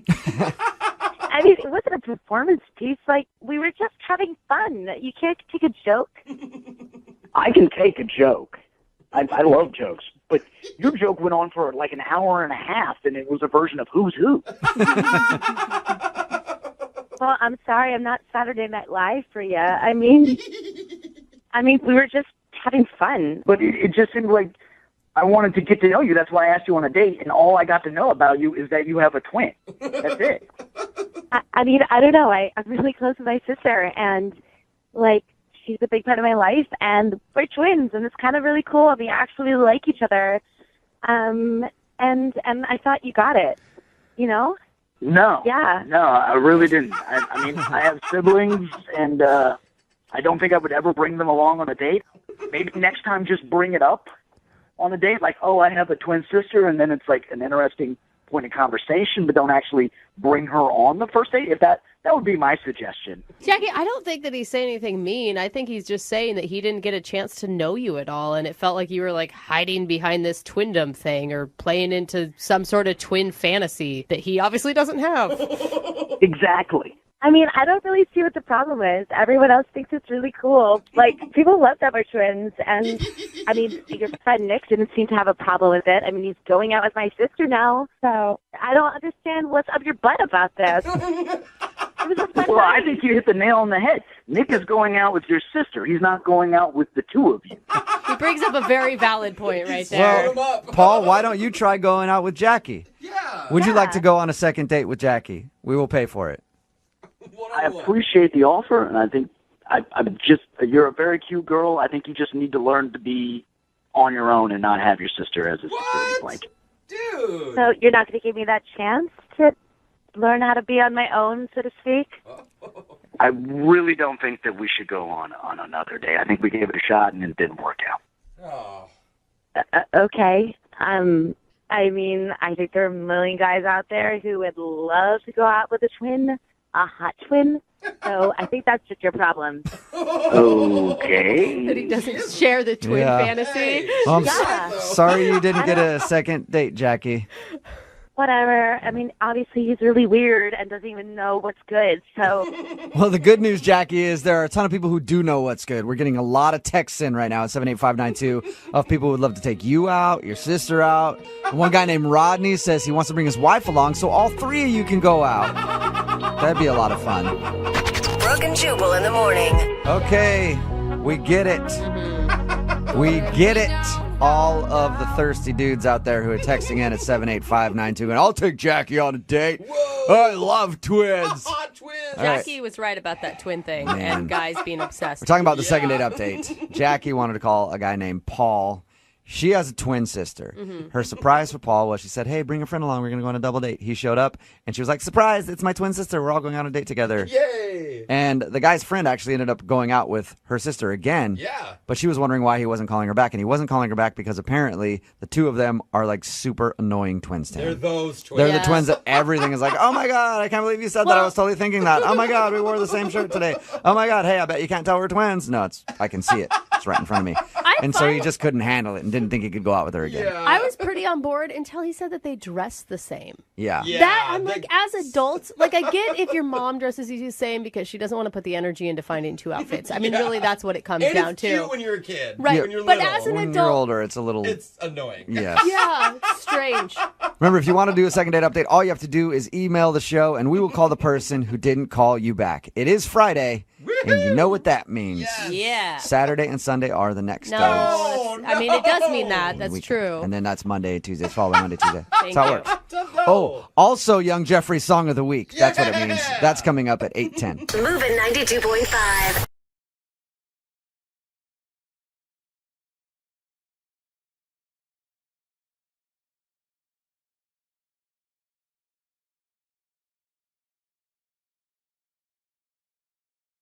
I mean, it wasn't a performance piece. Like, we were just having fun. You can't take a joke. I can take a joke. I love jokes. But your joke went on for like an hour and a half, and it was a version of Who's Who. Well, I'm sorry, I'm not Saturday Night Live for you. I mean, we were just having fun. But it just seemed like I wanted to get to know you. That's why I asked you on a date, and all I got to know about you is that you have a twin. That's it. I mean, I don't know. I'm really close with my sister, and, like, she's a big part of my life, and we're twins, and it's kind of really cool. We actually like each other. And I thought you got it, you know? No. Yeah. No, I really didn't. I mean, I have siblings, and I don't think I would ever bring them along on a date. Maybe next time just bring it up on a date, like, oh, I have a twin sister, and then it's like an interesting point of conversation, but don't actually bring her on the first date. If that would be my suggestion. Jackie, I don't think that he's saying anything mean. I think he's just saying that he didn't get a chance to know you at all, and it felt like you were like hiding behind this twindom thing or playing into some sort of twin fantasy that he obviously doesn't have. Exactly. I mean, I don't really see what the problem is. Everyone else thinks it's really cool. Like, people love that we're twins. And, I mean, your friend Nick didn't seem to have a problem with it. I mean, he's going out with my sister now. So I don't understand what's up your butt about this. Well, I think you hit the nail on the head. Nick is going out with your sister. He's not going out with the two of you. He brings up a very valid point right there. Well, Paul, why don't you try going out with Jackie? Yeah. Would you like to go on a second date with Jackie? We will pay for it. I appreciate the offer, and I think you're a very cute girl. I think you just need to learn to be on your own and not have your sister as a security blanket. Dude. So you're not going to give me that chance to learn how to be on my own, so to speak? I really don't think that we should go on another day. I think we gave it a shot, and it didn't work out. Okay. I mean, I think there are a million guys out there who would love to go out with a twin, a hot twin. So I think that's just your problem. Okay. That he doesn't share the twin fantasy. Well, sorry you didn't get a second date, Jackie. Whatever. I mean, obviously he's really weird and doesn't even know what's good. So, Well, the good news, Jackie, is there are a ton of people who do know what's good. We're getting a lot of texts in right now at 78592 of people who would love to take you out, your sister out. And one guy named Rodney says he wants to bring his wife along so all three of you can go out. That'd be a lot of fun. Brooke and Jubal in the morning. Okay, we get it. We get it. All of the thirsty dudes out there who are texting in at 78592, and I'll take Jackie on a date. I love twins. Jackie was right about that twin thing and guys being obsessed. We're talking about the second date update. Jackie wanted to call a guy named Paul. She has a twin sister. Her surprise for Paul was she said, hey, bring a friend along. We're going to go on a double date. He showed up, and she was like, surprise, it's my twin sister. We're all going on a date together. Yay! And the guy's friend actually ended up going out with her sister again. Yeah. But she was wondering why he wasn't calling her back. And he wasn't calling her back because apparently the two of them are like super annoying twins to him. They're those twins. They're the twins that everything is like, oh my God, I can't believe you said that. I was totally thinking that. Oh my God, we wore the same shirt today. Oh my God, hey, I bet you can't tell we're twins. No, I can see it. It's right in front of me. And so he just couldn't handle it and didn't think he could go out with her again. I was pretty on board until he said that they dress the same. Yeah. That, I'm like, as adults, like, I get if your mom dresses you the same because she doesn't want to put the energy into finding two outfits. I mean, really, that's what it comes And down it's to. cute when you're a kid. Right. When you're But little. as an When adult, you're older, it's a little... It's annoying. Yeah. Yeah, it's strange. Remember, if you want to do a second date update, all you have to do is email the show, and we will call the person who didn't call you back. It is Friday, and you know what that means. Yeah. Saturday and Sunday are the next days. I mean, it does mean that. That's true. And then that's Monday, Tuesday, following Monday, Tuesday. Thank That's how it works. Oh, also Young Jeffrey's Song of the Week. That's what it means. That's coming up at 8:10. Moving 92.5.